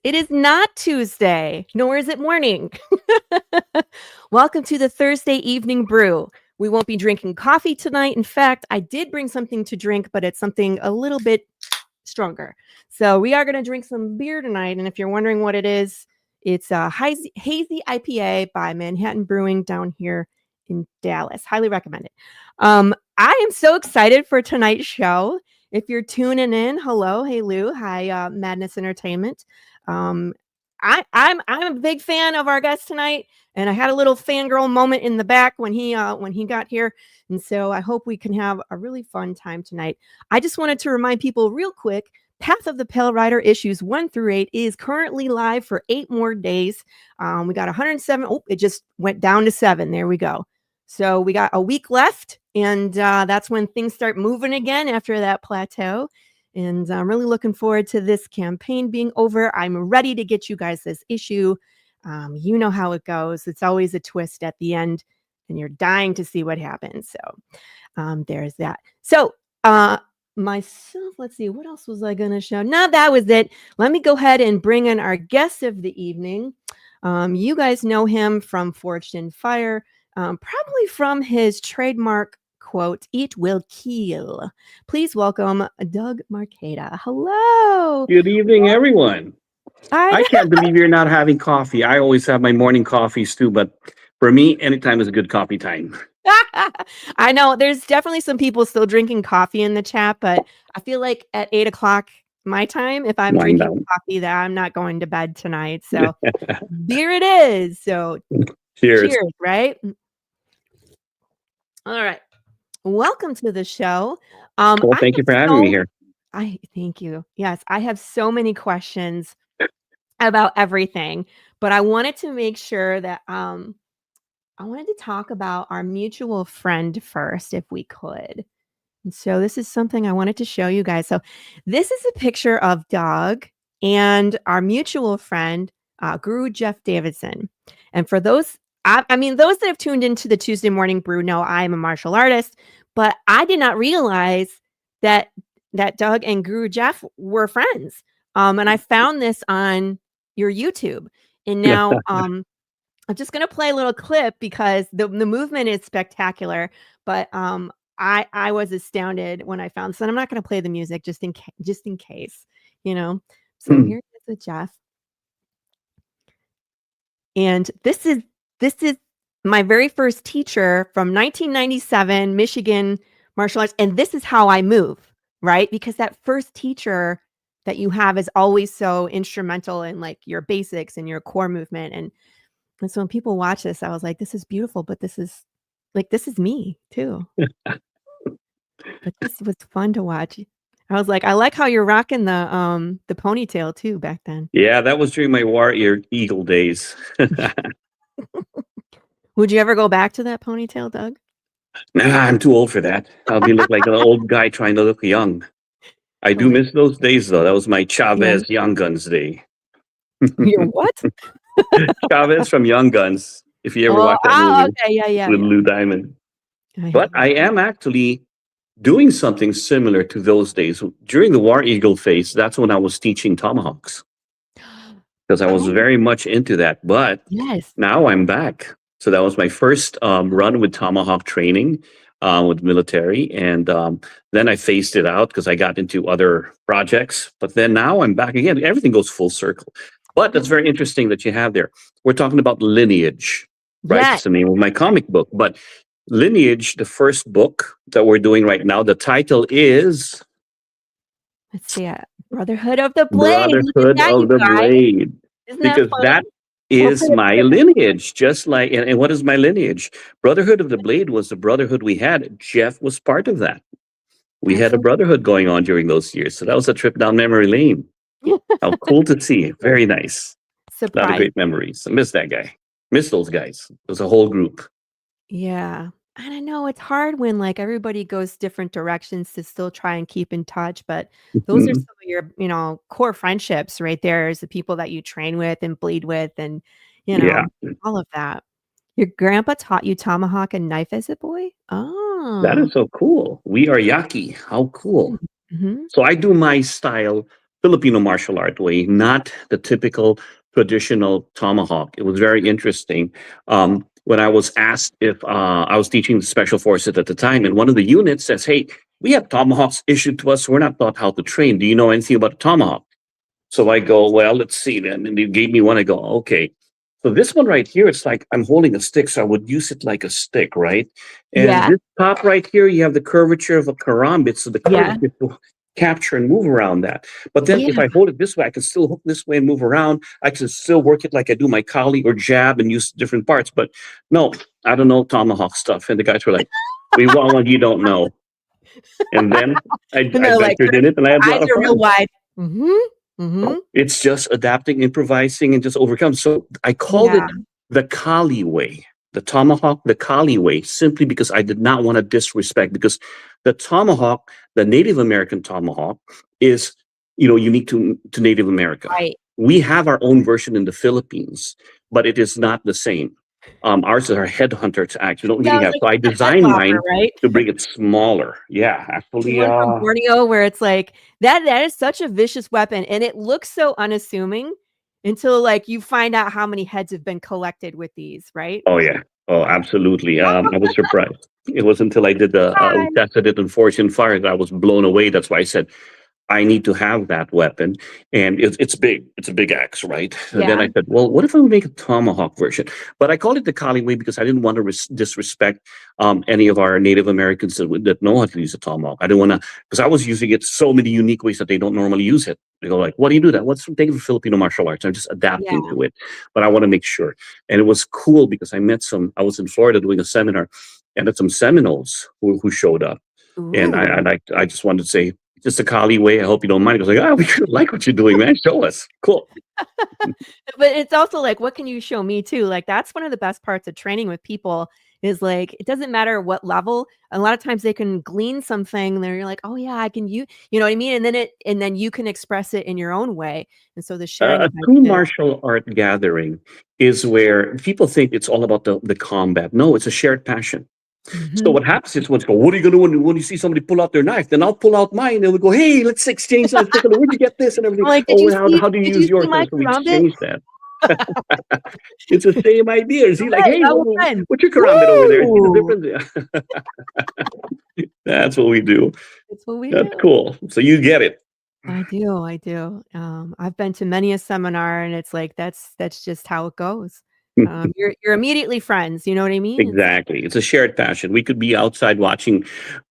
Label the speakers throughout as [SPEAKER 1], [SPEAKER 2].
[SPEAKER 1] It is not Tuesday, nor is it morning. Welcome to the Thursday evening brew. We won't be drinking coffee tonight. In fact, I did bring something to drink, but it's something a little bit stronger. So we are going to drink some beer tonight. And if you're wondering what it is, it's a hazy IPA by Manhattan Brewing down here in Dallas. Highly recommend it. I am so excited for tonight's show. If you're tuning in, hello, hey Lou, hi Madness Entertainment. I'm a big fan of our guest tonight, and I had a little fangirl moment in the back when he got here, and so I hope we can have a really fun time tonight. I just wanted to remind people real quick. Path of the Pale Rider issues 1 through 8 is currently live for 8 more days. We got 107. Oh, it just went down to 7. There we go. So we got a week left, and that's when things start moving again after that plateau. And I'm really looking forward to this campaign being over. I'm ready to get you guys this issue. You know how it goes. It's always a twist at the end, and you're dying to see what happens. So there's that. So myself, let's see, what else was I going to show? No, that was it. Let me go ahead and bring in our guest of the evening. You guys know him from Forged in Fire. Probably from his trademark quote, "It will kill." Please welcome DOUG MARCIADA. Hello.
[SPEAKER 2] Good evening, everyone. I can't believe you're not having coffee. I always have my morning coffees too, but for me, anytime is a good coffee time.
[SPEAKER 1] I know there's definitely some people still drinking coffee in the chat, but I feel like at 8 o'clock my time, if I'm drinking coffee, that I'm not going to bed tonight. So beer it is. So cheers, right? All right. Welcome to the show.
[SPEAKER 2] Well, thank you for having me here.
[SPEAKER 1] Thank you. Yes, I have so many questions about everything, but I wanted to make sure that I wanted to talk about our mutual friend first, if we could. And so this is something I wanted to show you guys. So this is a picture of DOUG and our mutual friend, Guru Jeff Davidson. And for those I mean, those that have tuned into the Tuesday Morning Brew know I am a martial artist, but I did not realize that DOUG and Guru Jeff were friends. And I found this on your YouTube. And now I'm just going to play a little clip because the movement is spectacular. But I was astounded when I found this. And I'm not going to play the music just in case, you know. So here it is with Jeff. And this is my very first teacher from 1997, Michigan martial arts. And this is how I move, right? Because that first teacher that you have is always so instrumental in like your basics and your core movement. And so when people watch this, I was like, this is beautiful, but this is me too. But this was fun to watch. I was like, I like how you're rocking the ponytail too back then.
[SPEAKER 2] Yeah, that was during my War Eagle days.
[SPEAKER 1] Would you ever go back to that ponytail, DOUG?
[SPEAKER 2] Nah, I'm too old for that. I'll be look like an old guy trying to look young. I do miss those days though. That was my Chavez Young Guns day.
[SPEAKER 1] Your what?
[SPEAKER 2] Chavez from Young Guns. If you ever watch that movie with Lou Diamond. But I am actually doing something similar to those days. During the War Eagle phase, that's when I was teaching tomahawks. Because I was very much into that. But now I'm back. So that was my first run with tomahawk training with military. And then I phased it out because I got into other projects. But then now I'm back again. Everything goes full circle. But that's very interesting that you have there. We're talking about Lineage, right? That's the name of my comic book. But Lineage, the first book that we're doing right now, the title is...
[SPEAKER 1] Let's see, Brotherhood of the Blade.
[SPEAKER 2] Brotherhood of the Blade. Because that is my lineage, just like, and what is my lineage? Brotherhood of the Blade was the brotherhood we had. Jeff was part of that. We had a brotherhood going on during those years. So that was a trip down memory lane. How cool to see. Very nice. A lot of great memories. I miss that guy. Miss those guys. It was a whole group.
[SPEAKER 1] Yeah. And I know it's hard when like everybody goes different directions to still try and keep in touch, but those are some of your, core friendships right there, is the people that you train with and bleed with and, all of that. Your grandpa taught you tomahawk and knife as a boy? Oh.
[SPEAKER 2] That is so cool. We are Yaqui. How cool. So I do my style Filipino martial art way, not the typical traditional tomahawk. It was very interesting. When I was asked if I was teaching the special forces at the time, and one of the units says, "Hey, we have tomahawks issued to us. We're not taught how to train. Do you know anything about a tomahawk?" So I go, "Well, let's see then." And they gave me one. I go, "Okay." So this one right here, it's like I'm holding a stick, so I would use it like a stick, right? And this top right here, you have the curvature of a karambit, so the curvature to capture and move around that. But then if I hold it this way, I can still hook this way and move around. I can still work it like I do my kali or jab and use different parts. But no, I don't know tomahawk stuff. And the guys were like, "We want one you don't know." And then I ventured in it, and I had a lot of fun.
[SPEAKER 1] Real wide. Mm-hmm.
[SPEAKER 2] It's just adapting, improvising, and just overcome. So I called it the Kali way, the tomahawk, the Kali way, simply because I did not want to disrespect, because the tomahawk, the Native American tomahawk, is, unique to Native America.
[SPEAKER 1] Right.
[SPEAKER 2] We have our own version in the Philippines, but it is not the same. Ours is our headhunter to act. We don't really have. So I designed mine to bring it smaller. Yeah, actually.
[SPEAKER 1] The one from Borneo, where it's like that is such a vicious weapon, and it looks so unassuming until like you find out how many heads have been collected with these, right?
[SPEAKER 2] Oh yeah. Oh, absolutely. I was surprised. It was until I did tested it in Forge and Fire that I was blown away. That's why I said, I need to have that weapon, and it's big. It's a big axe, right? And then I said, well, what if I make a tomahawk version? But I called it the Kali way because I didn't want to disrespect any of our Native Americans that know how to use a tomahawk. I didn't want to, because I was using it so many unique ways that they don't normally use it. They go like, "What do you do that? What's from taking Filipino martial arts?" I'm just adapting to it, but I want to make sure. And it was cool because I was in Florida doing a seminar, and had some Seminoles who showed up. Ooh. And I just wanted to say, just a Kali way. I hope you don't mind. I was like, we like what you're doing, man. Show us. Cool.
[SPEAKER 1] But it's also like, what can you show me too? Like, that's one of the best parts of training with people is like, it doesn't matter what level. A lot of times they can glean something. They're like, oh yeah, I can you know what I mean? And then you can express it in your own way. And so the sharing.
[SPEAKER 2] A true martial art gathering is where people think it's all about the combat. No, it's a shared passion. Mm-hmm. So what happens is, go, what are you going to do when you see somebody pull out their knife? Then I'll pull out mine, and we go, hey, let's exchange knives. Where'd you get this and everything?
[SPEAKER 1] Like,
[SPEAKER 2] how do you use yours? So we exchange that. It's the same idea. Is he like, hey, what's your karambit over there? See the difference? That's what we do. That's cool. So you get it.
[SPEAKER 1] I do. I've been to many a seminar, and it's like that's just how it goes. You're immediately friends. You know what I mean?
[SPEAKER 2] Exactly. It's a shared passion. We could be outside watching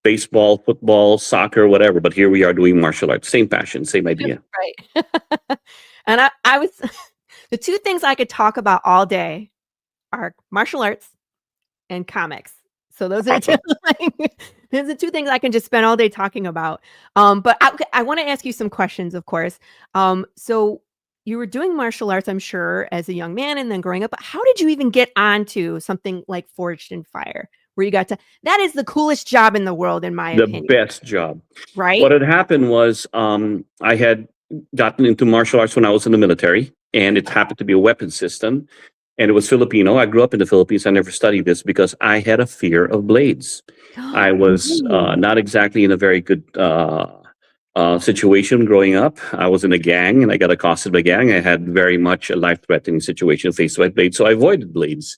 [SPEAKER 2] baseball, football, soccer, whatever, but here we are doing martial arts. Same passion, same idea.
[SPEAKER 1] Right. And I was the two things I could talk about all day are martial arts and comics. So those are the two things I can just spend all day talking about. But I want to ask you some questions, of course. So you were doing martial arts, I'm sure, as a young man and then growing up. But how did you even get onto something like Forged in Fire, where you got to? That is the coolest job in the world, in my opinion.
[SPEAKER 2] The best job.
[SPEAKER 1] Right.
[SPEAKER 2] What had happened was I had gotten into martial arts when I was in the military, and it happened to be a weapon system, and it was Filipino. I grew up in the Philippines. I never studied this because I had a fear of blades. I was not exactly in a very good situation growing up. I was in a gang, and I got accosted by a gang. I had very much a life-threatening situation faced by blades, so I avoided blades.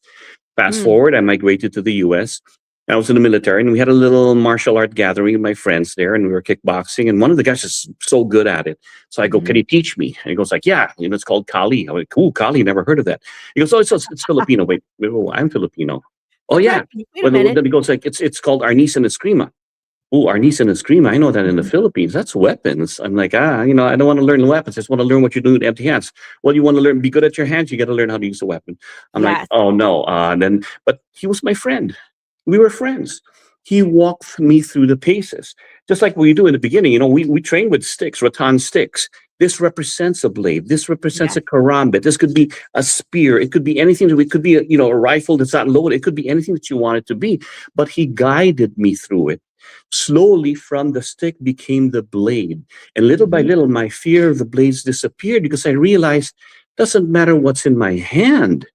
[SPEAKER 2] Fast forward, I migrated to the U.S. I was in the military, and we had a little martial art gathering with my friends there, and we were kickboxing, and one of the guys is so good at it. So I go, can you teach me? And he goes like, yeah, it's called Kali. I'm like, cool, Kali, never heard of that. He goes, oh, it's Filipino. Wait, I'm Filipino. Oh, yeah. Then he goes like, it's called Arnis and Eskrima. Oh, Arnis and Eskrima, I know that in the Philippines. That's weapons. I'm like, I don't want to learn weapons. I just want to learn what you're doing with empty hands. Well, you want to be good at your hands, you got to learn how to use a weapon. I'm like, oh, no. But he was my friend. We were friends. He walked me through the paces. Just like we do in the beginning, we train with sticks, rattan sticks. This represents a blade. This represents a karambit. This could be a spear. It could be anything. It could be a rifle that's not loaded. It could be anything that you want it to be. But he guided me through it. Slowly, from the stick became the blade. And little by little, my fear of the blades disappeared because I realized it doesn't matter what's in my hand.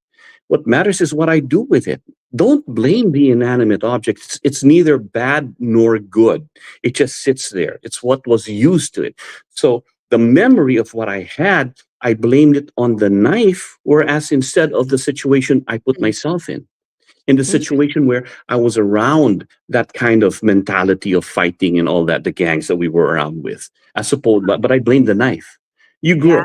[SPEAKER 2] What matters is what I do with it. Don't blame the inanimate object. It's neither bad nor good. It just sits there. It's what was used to it. So the memory of what I had, I blamed it on the knife, whereas instead of the situation I put myself in the situation where I was around that kind of mentality of fighting and all that, the gangs that we were around with, I suppose, but I blame the knife. You grow.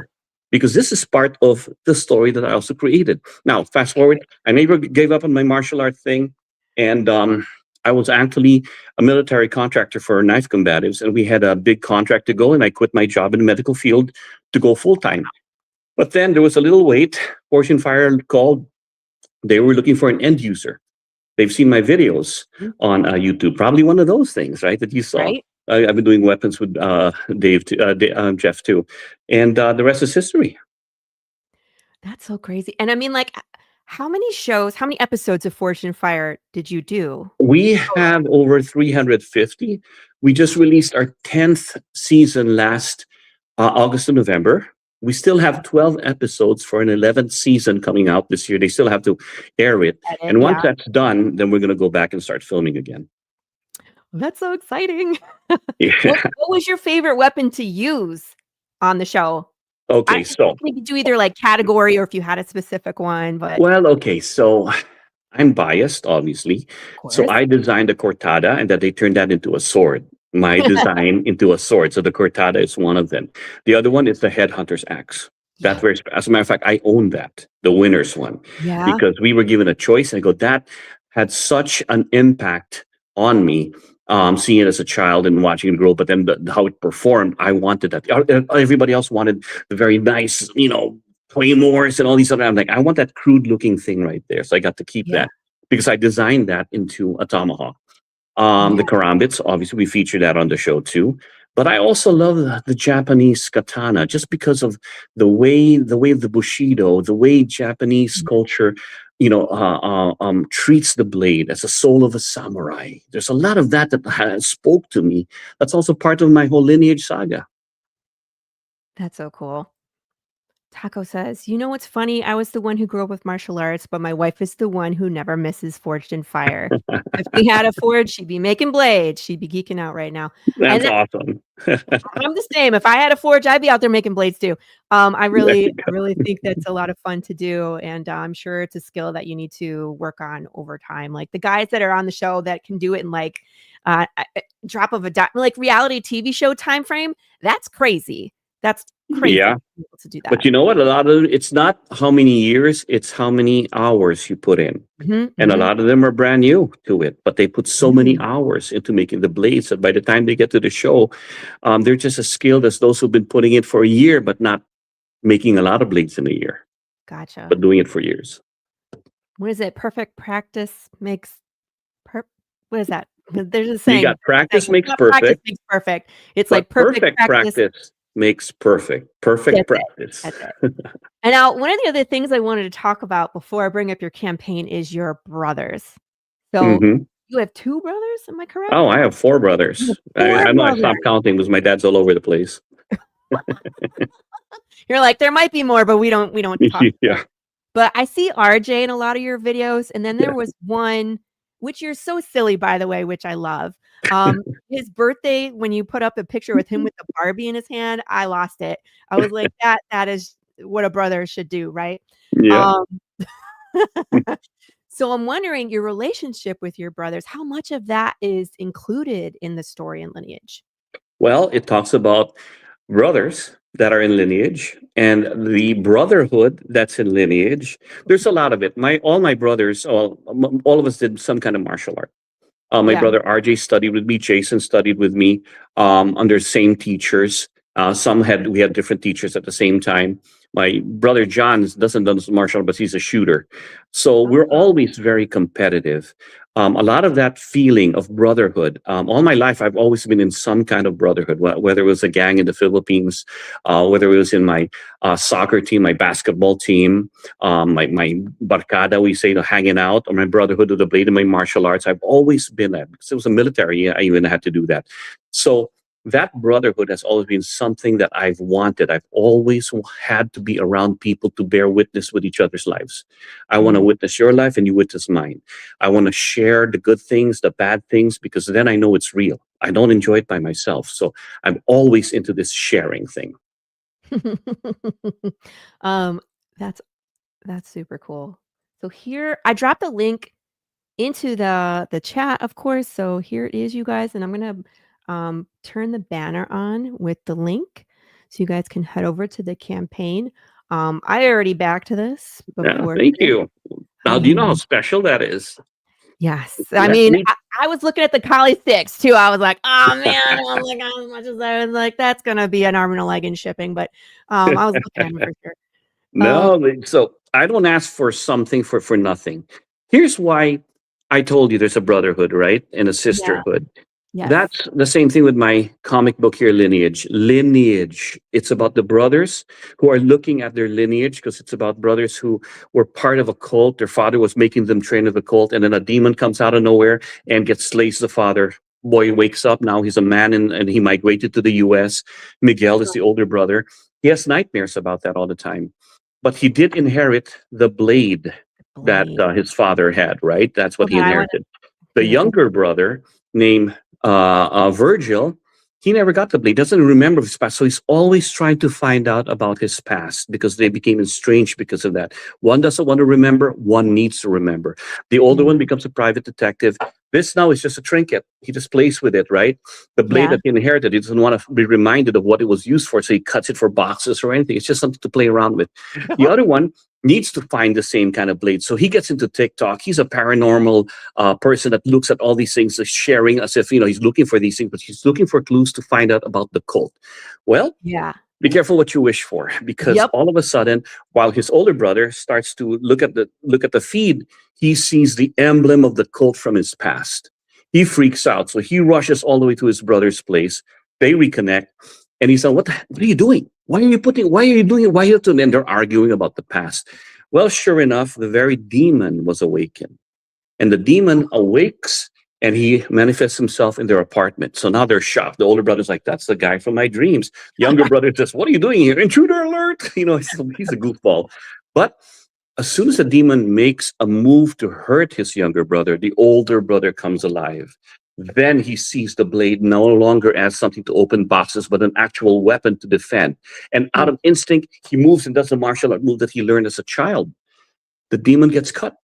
[SPEAKER 2] Because this is part of the story that I also created. Now, fast forward, I never gave up on my martial art thing. And I was actually a military contractor for knife combatives. And we had a big contract to go. And I quit my job in the medical field to go full time. But then there was a little wait. Fortune Fire called. They were looking for an end user. They've seen my videos on YouTube. Probably one of those things, right, that you saw. Right. I've been doing weapons with Jeff too, and the rest is history.
[SPEAKER 1] That's so crazy. And I mean, like, how many episodes of Fortune Fire did you do?
[SPEAKER 2] We have over 350. We just released our 10th season last August and November. We still have 12 episodes for an 11th season coming out this year. They still have to air it. And once that's done, then we're going to go back and start filming again.
[SPEAKER 1] That's so exciting. What was your favorite weapon to use on the show?
[SPEAKER 2] Okay, so
[SPEAKER 1] you could do either like category or if you had a specific one. But
[SPEAKER 2] well, okay, so I'm biased, obviously. So I designed a cortada, and that they turned that into a sword. My design into a sword. So the cortada is one of them. The other one is the headhunter's axe. That's very, as a matter of fact, I own that, the winner's one, because we were given a choice, and I go, that had such an impact on me. Seeing it as a child and watching it grow, but then how it performed, I wanted that. Everybody else wanted the very nice, claymores and all these other. I'm like, I want that crude looking thing right there. So I got to keep that because I designed that into a tomahawk. The karambits, obviously, we feature that on the show too. But I also love the Japanese katana, just because of the way of the bushido, the way Japanese culture, treats the blade as a soul of a samurai. There's a lot of that spoke to me. That's also part of my whole lineage saga.
[SPEAKER 1] That's so cool. Taco says, you know what's funny? I was the one who grew up with martial arts, but my wife is the one who never misses Forged Fire. If we had a forge, she'd be making blades. She'd be geeking out right now.
[SPEAKER 2] That's awesome.
[SPEAKER 1] I'm the same. If I had a forge, I'd be out there making blades too. I really think that's a lot of fun to do. And I'm sure it's a skill that you need to work on over time. Like the guys that are on the show that can do it in like a drop of a dime, like reality TV show time frame, that's crazy. That's crazy to do that.
[SPEAKER 2] But you know what? A lot of it's not how many years, it's how many hours you put in. And a lot of them are brand new to it, but they put so many hours into making the blades that by the time they get to the show, they're just as skilled as those who've been putting it for a year, but not making a lot of blades in a year.
[SPEAKER 1] Gotcha.
[SPEAKER 2] But doing it for years.
[SPEAKER 1] What is it? Perfect practice makes what is that? There's a saying.
[SPEAKER 2] You got practice makes perfect.
[SPEAKER 1] Practice makes perfect. It's like perfect practice
[SPEAKER 2] makes perfect. Perfect practice.
[SPEAKER 1] And now, one of the other things I wanted to talk about before I bring up your campaign is your brothers. So you have 2 brothers, am I correct?
[SPEAKER 2] Oh, I have 4 brothers. I know I stopped counting because my dad's all over the place.
[SPEAKER 1] You're like, there might be more, but we don't talk. But I see RJ in a lot of your videos, and then there was one, which you're so silly, by the way, which I love. His birthday, when you put up a picture with him with the Barbie in his hand, I lost it. I was like, that is what a brother should do, right?
[SPEAKER 2] Yeah.
[SPEAKER 1] So I'm wondering your relationship with your brothers, how much of that is included in the story and lineage?
[SPEAKER 2] Well, it talks about brothers that are in lineage and the brotherhood that's in lineage. There's a lot of it. All my brothers, all of us did some kind of martial art. My brother RJ studied with me. Jason studied with me under same teachers. We had different teachers at the same time. My brother John doesn't do martial art, but he's a shooter. So we're always very competitive. A lot of that feeling of brotherhood. All my life, I've always been in some kind of brotherhood, whether it was a gang in the Philippines, whether it was in my soccer team, my basketball team, my Marcaida, we say, hanging out, or my brotherhood of the blade in my martial arts. I've always been that because it was a military. I even had to do that. So that brotherhood has always been something that I've wanted. I've always had to be around people to bear witness with each other's lives. I want to witness your life and you witness mine. I want to share the good things, the bad things, because then I know it's real. I don't enjoy it by myself. So I'm always into this sharing thing.
[SPEAKER 1] um, that's super cool. So here, I dropped a link into the chat, of course. So here it is, you guys, and I'm gonna turn the banner on with the link, so you guys can head over to the campaign. I already backed this before.
[SPEAKER 2] Thank you. Now, do you know how
[SPEAKER 1] I
[SPEAKER 2] special that is?
[SPEAKER 1] Yes. I mean, I was looking at the Collie sticks too. I was like, oh man, I don't like as much as I was like, that's gonna be an arm and a leg in shipping, but I was looking at them for sure.
[SPEAKER 2] No, so I don't ask for something for nothing. Here's why I told you there's a brotherhood, right? And a
[SPEAKER 1] Yeah.
[SPEAKER 2] sisterhood.
[SPEAKER 1] Yes.
[SPEAKER 2] That's the same thing with my comic book here, Lineage. Lineage. It's about the brothers who are looking at their lineage, because it's about brothers who were part of a cult. Their father was making them train of the cult, and then a demon comes out of nowhere and slays the father. Boy wakes up. Now he's a man, and he migrated to the US. Miguel is the older brother. He has nightmares about that all the time. But he did inherit the blade that his father had, right? That's what he inherited. The younger brother, named Virgil, he never got the blade, doesn't remember his past. So he's always trying to find out about his past, because they became estranged because of that. One doesn't want to remember, one needs to remember. The older one becomes a private detective. This now is just a trinket. He just plays with it, right? The blade that he inherited, he doesn't want to be reminded of what it was used for, so he cuts it for boxes or anything. It's just something to play around with. The other one needs to find the same kind of blade. So he gets into TikTok. He's a paranormal person that looks at all these things, sharing as if, he's looking for these things, but he's looking for clues to find out about the cult. Well, be careful what you wish for, because all of a sudden, while his older brother starts to look at the feed, he sees the emblem of the cult from his past. He freaks out. So he rushes all the way to his brother's place. They reconnect. And he's like, what are you doing? Why are you doing it? Why are you doing it? And they're arguing about the past. Well, sure enough, the very demon was awakened. And the demon awakes, and he manifests himself in their apartment. So now they're shocked. The older brother's like, that's the guy from my dreams. Younger brother says, what are you doing here? Intruder alert! He's a goofball. But as soon as the demon makes a move to hurt his younger brother, the older brother comes alive. Then he sees the blade no longer as something to open boxes, but an actual weapon to defend. And out of instinct, he moves and does the martial art move that he learned as a child. The demon gets cut.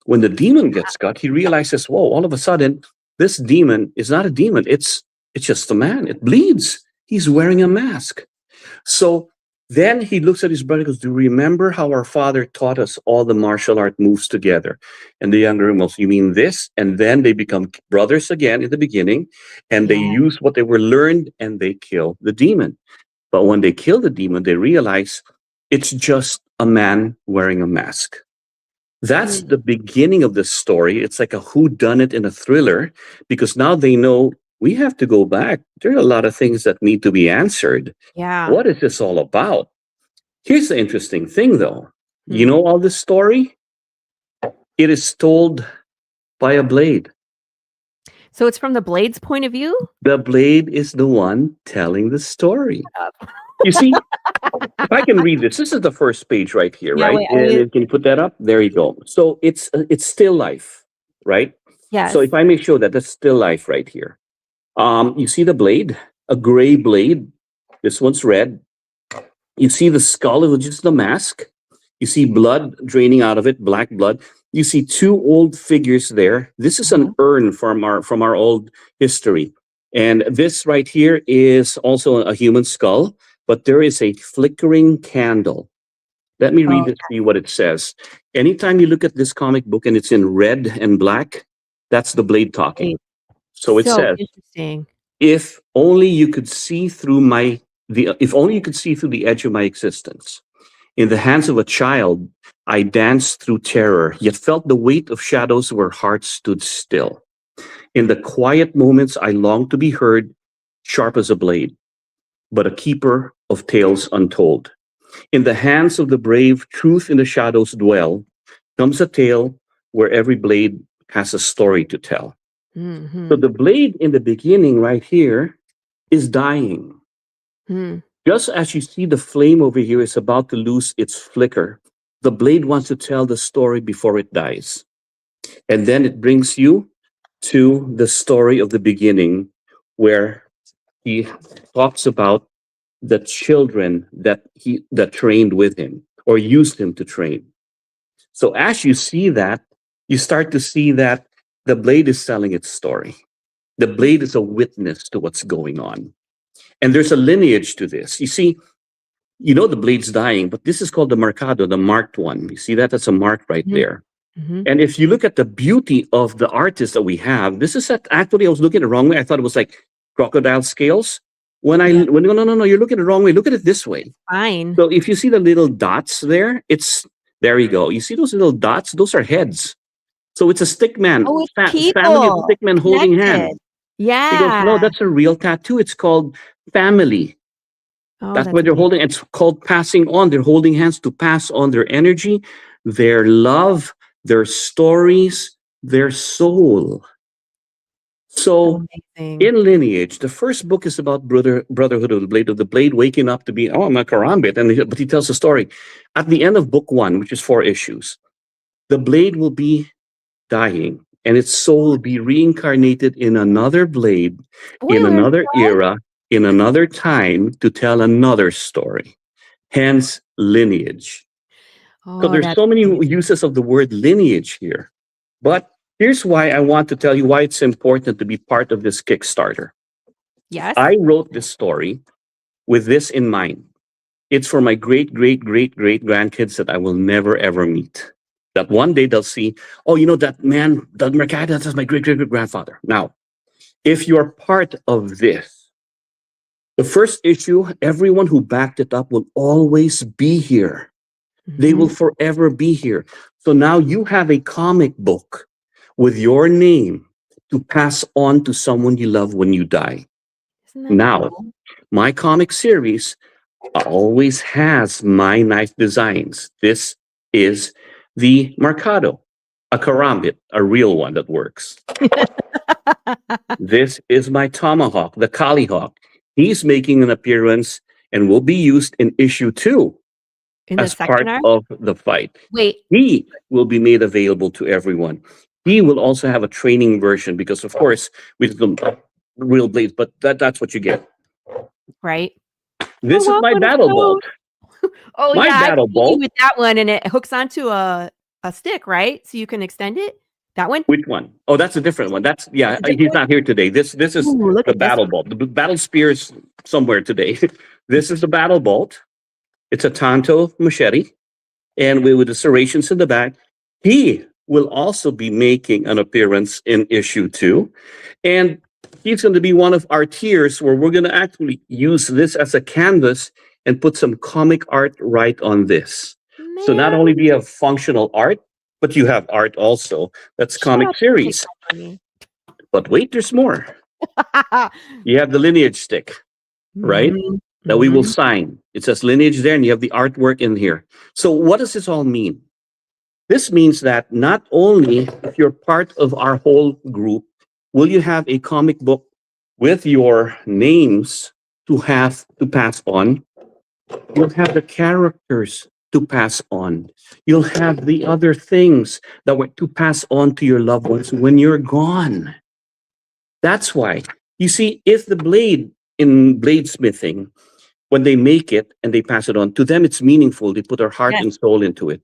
[SPEAKER 2] When the demon gets cut, he realizes, whoa, all of a sudden, this demon is not a demon. It's just a man. It bleeds. He's wearing a mask. So then he looks at his brother and goes, do you remember how our father taught us all the martial art moves together? And the younger goes, you mean this? And then they become brothers again in the beginning, and they use what they were learned, and they kill the demon. But when they kill the demon, they realize it's just a man wearing a mask. That's the beginning of the story. It's like a whodunit in a thriller, because now they know we have to go back. There are a lot of things that need to be answered. What is this all about? Here's the interesting thing, though. You know all this story? It is told by a blade.
[SPEAKER 1] So it's from the blade's point of view?
[SPEAKER 2] The blade is the one telling the story. You see, if I can read this, this is the first page right here, right? And can you put that up? There you go. So it's still life, right?
[SPEAKER 1] Yes.
[SPEAKER 2] So if I may show that, that's still life right here. You see the blade, a gray blade. This one's red. You see the skull, which is the mask. You see blood draining out of it, black blood. You see two old figures there. This is an urn from our old history. And this right here is also a human skull, but there is a flickering candle. Let me read it to you what it says. Anytime you look at this comic book and it's in red and black, that's the blade talking. So it says,
[SPEAKER 1] interesting.
[SPEAKER 2] If only you could see through the edge of my existence. In the hands of a child, I danced through terror, yet felt the weight of shadows where hearts stood still. In the quiet moments, I longed to be heard, sharp as a blade, but a keeper of tales untold. In the hands of the brave, truth in the shadows dwell, comes a tale where every blade has a story to tell. So the blade in the beginning right here is dying. Just as you see the flame over here is about to lose its flicker, the blade wants to tell the story before it dies. And then it brings you to the story of the beginning, where he talks about the children that trained with him or used him to train. So as you see that, you start to see that the blade is telling its story. The blade is a witness to what's going on. And there's a lineage to this. You see, the blade's dying, but this is called the Marcaida, the marked one. You see that? That's a mark right there. And if you look at the beauty of the artist that we have, this is actually, I was looking at it the wrong way. I thought it was like crocodile scales. No, you're looking at it the wrong way. Look at it this way.
[SPEAKER 1] Fine.
[SPEAKER 2] So if you see the little dots there, there you go. You see those little dots? Those are heads. So it's a stickman.
[SPEAKER 1] Oh, it's
[SPEAKER 2] family of stickmen holding hands.
[SPEAKER 1] Yeah.
[SPEAKER 2] He goes, no, that's a real tattoo. It's called family. Oh, that's what they're holding. It's called passing on. They're holding hands to pass on their energy, their love, their stories, their soul. So in Lineage, the first book is about brotherhood of the blade waking up to be, I'm a karambit. But he tells a story. At the end of book 1, which is 4 issues, the blade will be dying and its soul will be reincarnated in another blade, in another era, in another time to tell another story. Hence, Lineage. So there's so many uses of the word lineage here. But here's why I want to tell you why it's important to be part of this Kickstarter.
[SPEAKER 1] Yes.
[SPEAKER 2] I wrote this story with this in mind. It's for my great, great, great, great grandkids that I will never, ever meet. That one day they'll see, that man, DOUG MARCIADA, that's my great, great, great grandfather. Now, if you're part of this, the first issue, everyone who backed it up will always be here. They will forever be here. So now you have a comic book with your name to pass on to someone you love when you die. Now, cool? My comic series always has my knife designs. This is the Marcaida, a karambit, a real one that works. This is my tomahawk, the Kalihawk. He's making an appearance and will be used in issue 2 as part of the fight.
[SPEAKER 1] Wait.
[SPEAKER 2] He will be made available to everyone. He will also have a training version because, of course, with the real blades, but that's what you get.
[SPEAKER 1] Right.
[SPEAKER 2] This is my battle bolt.
[SPEAKER 1] My battle bolt with that one, and it hooks onto a stick, right? So you can extend it. That one?
[SPEAKER 2] Which one? Oh, that's a different one. That's he's not here today. This is the battle bolt. The battle spear's somewhere today. This is the battle bolt. It's a Tanto machete, and with the serrations in the back. He will also be making an appearance in issue 2, and he's going to be one of our tiers where we're going to actually use this as a canvas and put some comic art right on this. Man. So not only do you have functional art, but you have art also. That's comic series. But wait, there's more. You have the Lineage stick, right? That we will sign. It says Lineage there, and you have the artwork in here. So what does this all mean? This means that not only if you're part of our whole group, will you have a comic book with your names to have to pass on, you'll have the characters to pass on. You'll have the other things that were to pass on to your loved ones when you're gone. That's why. You see, if the blade in bladesmithing, when they make it and they pass it on, to them it's meaningful. They put their heart and soul into it.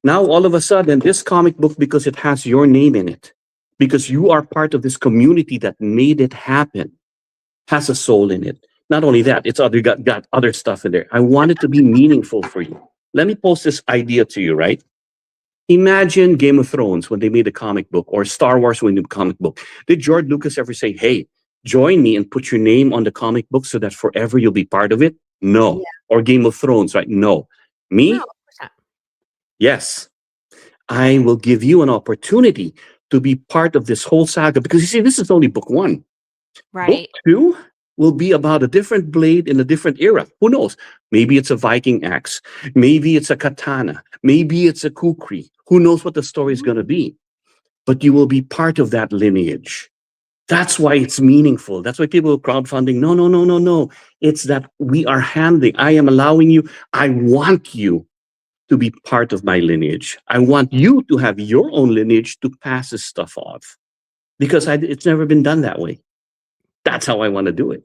[SPEAKER 2] Now, all of a sudden, this comic book, because it has your name in it, because you are part of this community that made it happen, has a soul in it. Not only that, it's got other stuff in there. I want it to be meaningful for you. Let me pose this idea to you, right? Imagine Game of Thrones when they made a comic book, or Star Wars when they made a comic book. Did George Lucas ever say, hey, join me and put your name on the comic book so that forever you'll be part of it? No. Yeah. Or Game of Thrones, right? No. Me? No. Yes. I will give you an opportunity to be part of this whole saga, because you see, this is only book 1.
[SPEAKER 1] Right.
[SPEAKER 2] Book 2 will be about a different blade in a different era. Who knows? Maybe it's a Viking axe. Maybe it's a katana. Maybe it's a kukri. Who knows what the story is going to be? But you will be part of that lineage. That's why it's meaningful. That's why people are crowdfunding. No. It's that we are handling. I am allowing you. I want you to be part of my lineage. I want you to have your own lineage to pass this stuff off, because it's never been done that way. That's how I want to do it.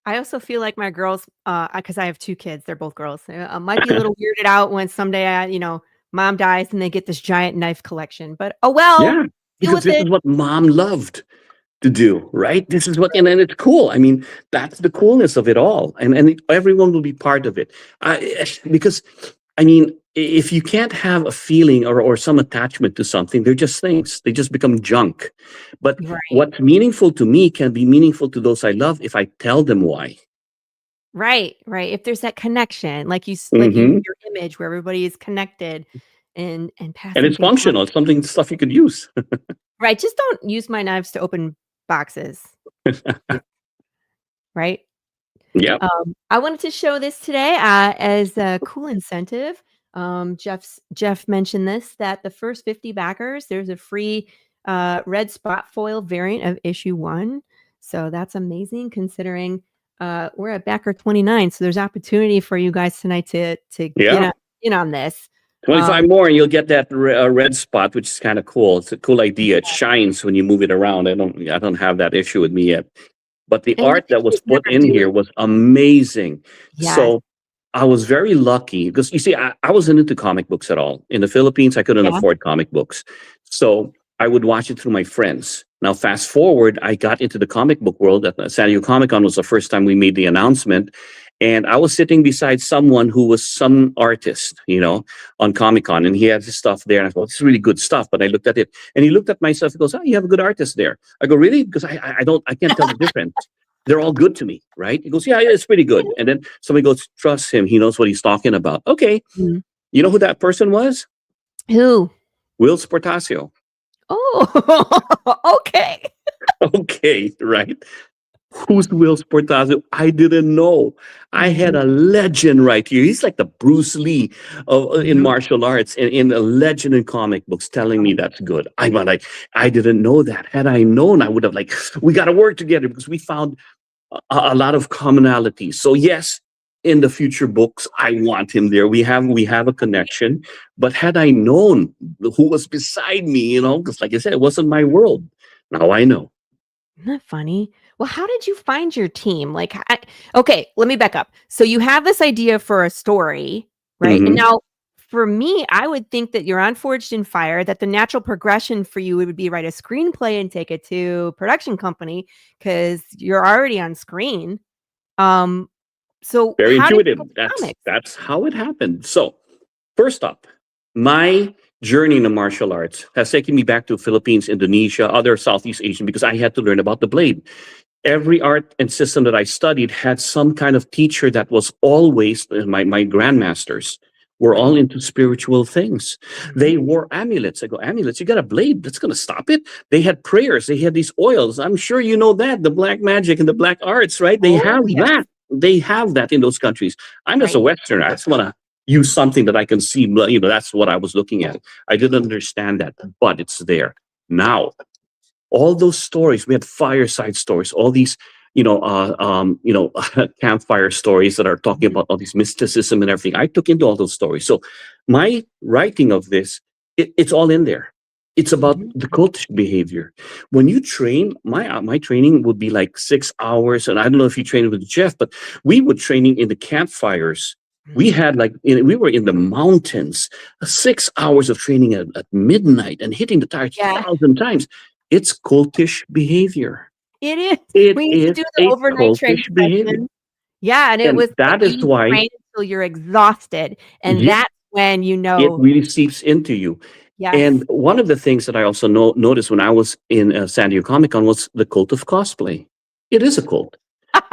[SPEAKER 1] I also feel like my girls, because I have 2 kids, they're both girls, might be a little weirded out when someday mom dies and they get this giant knife collection, but, oh, well,
[SPEAKER 2] Yeah,
[SPEAKER 1] deal
[SPEAKER 2] because
[SPEAKER 1] with
[SPEAKER 2] this is
[SPEAKER 1] it.
[SPEAKER 2] what mom loved to do, right? This is what, and it's cool. I mean, that's the coolness of it all, and everyone will be part of it. Because, I mean, if you can't have a feeling or some attachment to something, they're just things. They just become junk. But
[SPEAKER 1] Right.
[SPEAKER 2] what's meaningful to me can be meaningful to those I love if I tell them why.
[SPEAKER 1] Right, right, if there's that connection,
[SPEAKER 2] Hmm.
[SPEAKER 1] your image where everybody is connected and
[SPEAKER 2] And
[SPEAKER 1] passing
[SPEAKER 2] it's
[SPEAKER 1] things on.
[SPEAKER 2] functional. It's something stuff you could use.
[SPEAKER 1] Right, just don't use my knives to open boxes, please, right?
[SPEAKER 2] Yep.
[SPEAKER 1] I wanted to show this today, as a cool incentive. Jeff mentioned this, that the first 50 backers, there's a free, red spot foil variant of issue 1. So that's amazing considering, we're at backer 29, so there's opportunity for you guys tonight to get
[SPEAKER 2] Yeah.
[SPEAKER 1] in on this.
[SPEAKER 2] 25 more and you'll get that red spot, which is kind of cool. It's a cool idea. It
[SPEAKER 1] Yeah,
[SPEAKER 2] shines when you move it around. I don't have that issue with me yet. But the
[SPEAKER 1] and you
[SPEAKER 2] art that was
[SPEAKER 1] just
[SPEAKER 2] put
[SPEAKER 1] never
[SPEAKER 2] in
[SPEAKER 1] do it.
[SPEAKER 2] here was amazing.
[SPEAKER 1] Yes.
[SPEAKER 2] So I was very lucky because you see, I wasn't into comic books at all. In the Philippines, I couldn't
[SPEAKER 1] Yeah,
[SPEAKER 2] afford comic books. So I would watch it through my friends. Now, fast forward, I got into the comic book world. At San Diego Comic Con was the first time we made the announcement. And I was sitting beside someone who was some artist, on Comic Con, and he had his stuff there. And I thought, it's really good stuff. But I looked at it, and he looked at myself. He goes, "Oh, you have a good artist there." I go, "Really?" Because I can't tell the difference. They're all good to me, right? He goes, "Yeah, yeah, it's pretty good." And then somebody goes, "Trust him. He knows what he's talking about." Okay,
[SPEAKER 1] mhm.
[SPEAKER 2] you know who that person was?
[SPEAKER 1] Who?
[SPEAKER 2] Will Sportasio.
[SPEAKER 1] Oh, okay.
[SPEAKER 2] Okay, right? Who's Will Sportazo? I didn't know. I had
[SPEAKER 1] Mhm,
[SPEAKER 2] a legend right here. He's like the Bruce Lee in
[SPEAKER 1] mhm.
[SPEAKER 2] martial arts and in a legend in comic books telling me
[SPEAKER 1] Oh,
[SPEAKER 2] that's good. I'm like, I didn't know that. Had I known, I would have we got to work together because we found a lot of commonalities. So yes, in the future books, I want him there. We have a connection. But had I known who was beside me, because like I said, it wasn't my world. Now I know.
[SPEAKER 1] isn't that funny? Well, how did you find your team? Okay, let me back up. So you have this idea for a story, right? And
[SPEAKER 2] Hmm.
[SPEAKER 1] now for me, I would think that you're on Forged in Fire, that the natural progression for you would be write a screenplay and take it to production company because you're already on screen. Um, so
[SPEAKER 2] Very
[SPEAKER 1] how did you
[SPEAKER 2] intuitive.
[SPEAKER 1] go to
[SPEAKER 2] That's
[SPEAKER 1] comics?
[SPEAKER 2] that's how it happened. So, first up, my journey in the martial arts has taken me back to Philippines, Indonesia, other Southeast Asian because I had to learn about the blade. Every art and system that I studied had some kind of teacher that was always my grandmasters were all
[SPEAKER 1] Right.
[SPEAKER 2] into spiritual things.
[SPEAKER 1] Mhm.
[SPEAKER 2] They wore amulets. I go, amulets, you got a blade. That's going to stop it. They had prayers. They had these oils. I'm sure you know that, the black magic and the black arts, right? They
[SPEAKER 1] Oh,
[SPEAKER 2] have
[SPEAKER 1] yes.
[SPEAKER 2] that. They have that in those countries. I'm just a
[SPEAKER 1] Right.
[SPEAKER 2] Westerner. I just want to use something that I can see. That's what I was looking at. I didn't understand that, but it's there. Now, all those stories, we had fireside stories, all these campfire stories that are talking
[SPEAKER 1] Mhm,
[SPEAKER 2] about all these mysticism and everything. I took into all those stories. So my writing of this, it's all in there. It's about
[SPEAKER 1] mhm.
[SPEAKER 2] the cultish behavior. When you train, my training would be like 6 hours, and I don't know if you trained with Jeff, but we were training in the campfires. We
[SPEAKER 1] Mhm.
[SPEAKER 2] had we were in the mountains, 6 hours of training at midnight and hitting the tires
[SPEAKER 1] Yeah.
[SPEAKER 2] 1,000 times. It's cultish behavior.
[SPEAKER 1] It is.
[SPEAKER 2] It
[SPEAKER 1] We used to
[SPEAKER 2] is
[SPEAKER 1] do the
[SPEAKER 2] a
[SPEAKER 1] overnight training
[SPEAKER 2] cultish behavior.
[SPEAKER 1] session. Yeah, and it
[SPEAKER 2] And
[SPEAKER 1] was like
[SPEAKER 2] that is
[SPEAKER 1] you
[SPEAKER 2] why,
[SPEAKER 1] train until you're exhausted, and
[SPEAKER 2] yeah,
[SPEAKER 1] that's when you
[SPEAKER 2] it
[SPEAKER 1] know.
[SPEAKER 2] really seeps into you. And
[SPEAKER 1] Yes.
[SPEAKER 2] one of the things that I also noticed when I was in San Diego Comic Con was the cult of cosplay. It is a cult.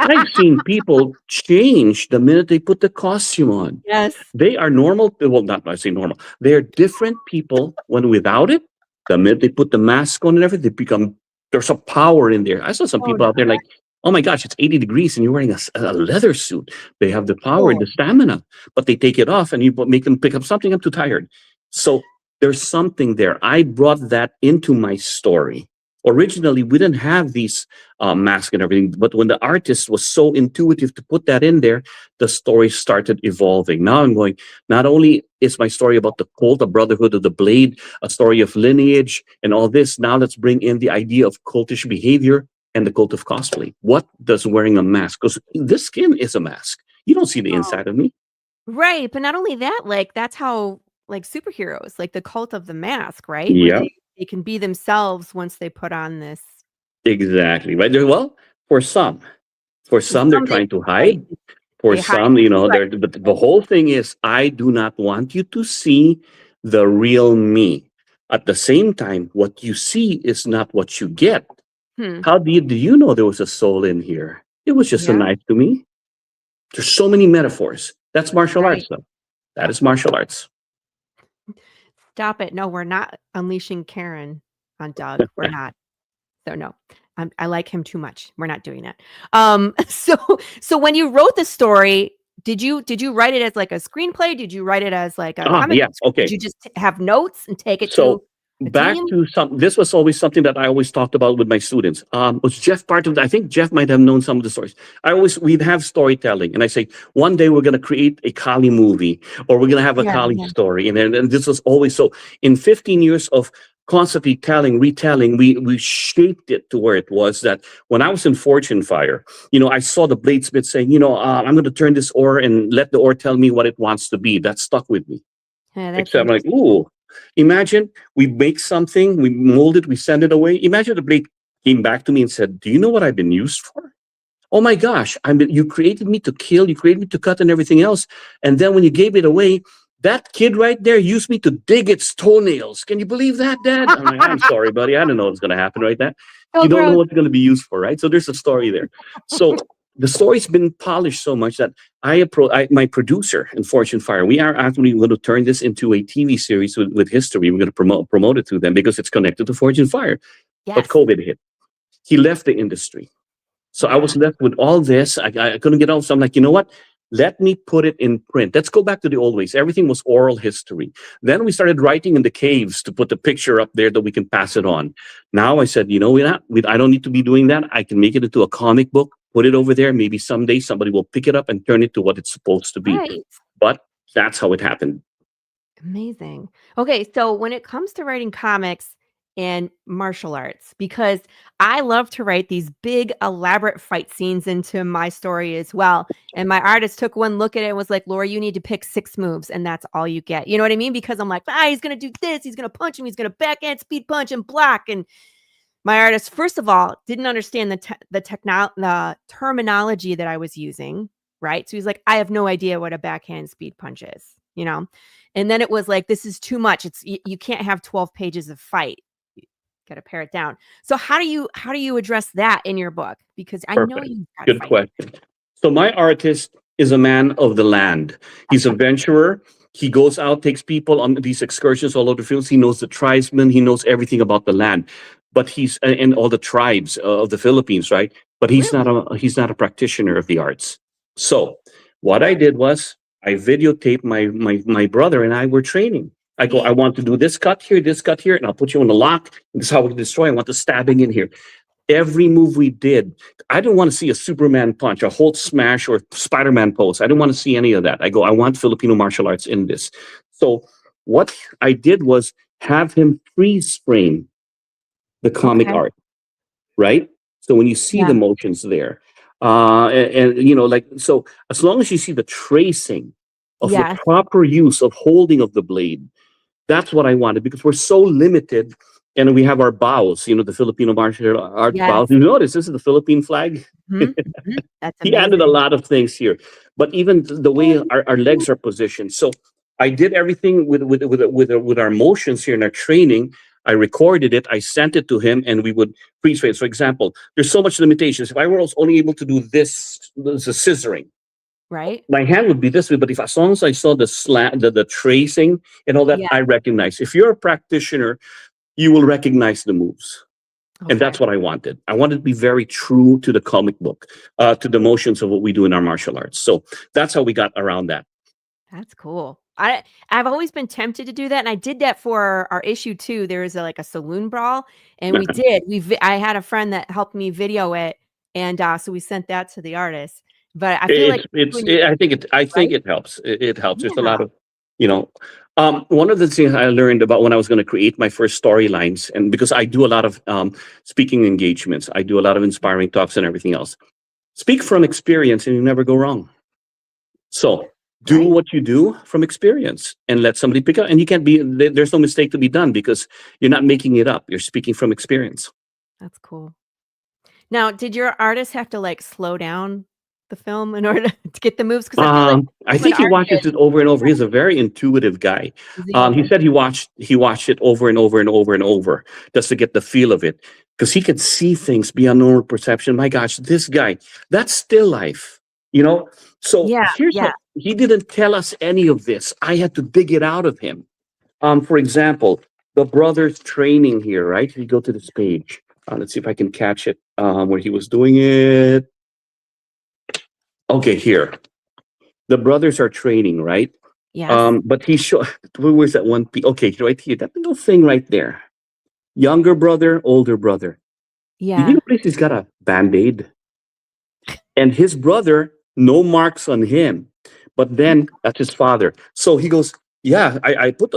[SPEAKER 2] I've seen people change the minute they put the costume on.
[SPEAKER 1] Yes.
[SPEAKER 2] They are normal. Well, not I say normal. They are different people when without it. The minute they put the mask on and everything, they become. There's a power in there. I saw some
[SPEAKER 1] Oh,
[SPEAKER 2] people out there like, oh my gosh, it's 80 degrees and you're wearing a leather suit. They have the power and
[SPEAKER 1] no.
[SPEAKER 2] the stamina, but they take it off and you make them pick up something. I'm too tired. So there's something there. I brought that into my story. Originally, we didn't have these masks and everything, but when the artist was so intuitive to put that in there, the story started evolving. Now I'm going, not only is my story about the cult, the Brotherhood of the Blade, a story of lineage and all this, now let's bring in the idea of cultish behavior and the cult of cosplay. What does wearing a mask? Because this skin is a mask. You don't see the inside of me.
[SPEAKER 1] Right. But not only that, like that's how like superheroes, like the cult of the mask, right? Where
[SPEAKER 2] Yeah,
[SPEAKER 1] they can be themselves once they put on this.
[SPEAKER 2] exactly. Right. Well, for some, they're
[SPEAKER 1] Some they
[SPEAKER 2] trying to
[SPEAKER 1] right.
[SPEAKER 2] hide. For
[SPEAKER 1] They hide
[SPEAKER 2] some, you know,
[SPEAKER 1] right.
[SPEAKER 2] but the whole thing is, I do not want you to see the real me. At the same time, what you see is not what you get. How do you know there was a soul in here? It was just a
[SPEAKER 1] Yeah.
[SPEAKER 2] knife to me. There's so many metaphors. That's martial
[SPEAKER 1] Right.
[SPEAKER 2] arts, though. That is martial arts.
[SPEAKER 1] Stop it. No, we're not unleashing Karen on Doug. We're not. So no. I like him too much. We're not doing that. So when you wrote the story, did you write it as like a screenplay? Did you write it as like a comic?
[SPEAKER 2] Yeah,
[SPEAKER 1] Did
[SPEAKER 2] okay.
[SPEAKER 1] you just have notes and take it to
[SPEAKER 2] So
[SPEAKER 1] a
[SPEAKER 2] back
[SPEAKER 1] team?
[SPEAKER 2] to this was always something that I always talked about with my students. Was Jeff part of that? I think Jeff might have known some of the stories. We'd have storytelling, and I say one day we're going to create a Kali movie, or we're going to have a Kali story, and this was always so. In 15 years of constantly retelling, we shaped it to where it was that when I was in Fortune Fire, you know, I saw the bladesmith saying, you know, I'm going to turn this ore and let the ore tell me what it wants to be. That stuck with me. Except I'm like, ooh, imagine we make something, we mold it, we send it away. Imagine the blade came back to me and said, do you know what I've been used for? Oh my gosh, you created me to kill, you created me to cut and everything else. And then when you gave it away, that kid right there used me to dig its toenails. Can you believe that, Dad? I'm like, I'm sorry, buddy. I don't know what's going to happen right now. You don't know what it's going to be used for, right? So there's a story there. So the story's been polished so much that my producer in Fortune Fire, we are actually going to turn this into a TV series with history. We're going to promote it to them because it's connected to Fortune Fire. Yes. But COVID hit. He left the industry. So I was left with all this. I couldn't get out. So I'm like, you know what? Let me put it in print. Let's go back to the old ways. Everything was oral history. Then we started writing in the caves to put the picture up there that we can pass it on. Now I said, you know, I don't need to be doing that. I can make it into a comic book, put it over there. Maybe someday somebody will pick it up and turn it to what it's supposed to be. Right. But that's how it happened.
[SPEAKER 1] Amazing. Okay, so when it comes to writing comics and martial arts, because I love to write these big, elaborate fight scenes into my story as well. And my artist took one look at it and was like, Laura, you need to pick 6 moves and that's all you get. You know what I mean? Because I'm like, he's going to do this. He's going to punch him. He's going to backhand, speed punch, and block. And my artist, first of all, didn't understand the terminology that I was using. Right. So he's like, I have no idea what a backhand speed punch is, you know? And then it was like, this is too much. You can't have 12 pages of fight. Got to pare it down. So how do you address that in your book? Because I know you've got
[SPEAKER 2] good question. So my artist is a man of the land. He's a venturer. He goes out, takes people on these excursions all over the fields. He knows the tribesmen. He knows everything about the land. But he's and all the tribes of the Philippines, right? But he's not a practitioner of the arts. So what I did was I videotaped my brother and I were training. I go, I want to do this cut here, and I'll put you on the lock. And this is how we can destroy. I want the stabbing in here. Every move we did, I didn't want to see a Superman punch, a Hulk smash, or Spider-Man pose. I didn't want to see any of that. I go, I want Filipino martial arts in this. So what I did was have him freeze frame the comic art, right? So when you see the motions there, and you know, like, so as long as you see the tracing of the proper use of holding of the blade, that's what I wanted, because we're so limited. And we have our bows, you know, the Filipino martial arts bows. You notice this is the Philippine flag.
[SPEAKER 1] That's
[SPEAKER 2] he added a lot of things here, but even the way our legs are positioned. So I did everything with our motions here in our training. I recorded it, I sent it to him, and we would freeze frame. For example, there's so much limitations. If I were only able to do this, the scissoring,
[SPEAKER 1] right?
[SPEAKER 2] My hand would be this way, but as long as I saw the tracing and all that, I recognize. If you're a practitioner, you will recognize the moves. And that's what I wanted. I wanted to be very true to the comic book, to the motions of what we do in our martial arts. So that's how we got around that.
[SPEAKER 1] That's cool. I've always been tempted to do that, and I did that for our issue 2. There was a saloon brawl, and I had a friend that helped me video it, and so we sent that to the artist. But I feel
[SPEAKER 2] I think it helps. It helps. There's a lot of You know, one of the things I learned about when I was going to create my first storylines, and because I do a lot of speaking engagements, I do a lot of inspiring talks and everything else. Speak from experience, and you never go wrong. So do what you do from experience, and let somebody pick up. And you can't be there's no mistake to be done because you're not making it up. You're speaking from experience.
[SPEAKER 1] That's cool. Now, did your artist have to like slow down the film in order to get the moves? Because I feel like
[SPEAKER 2] I think he watches it over and over. He's a very intuitive guy. He said he watched it over and over and over and over just to get the feel of it, because he could see things beyond normal perception. My gosh, this guy, that's still life, you know. So here's what he didn't tell us any of this. I had to dig it out of him. For example, the brothers training here, right? If you go to this page, let's see if I can catch it where he was doing it. Okay, here. The brothers are training, right?
[SPEAKER 1] Yes.
[SPEAKER 2] But he showed, where's that one? Okay, right here, that little thing right there. Younger brother, older brother.
[SPEAKER 1] Yeah.
[SPEAKER 2] Did you notice he's got a Band-Aid? And his brother, no marks on him. But then that's his father. So he goes, yeah,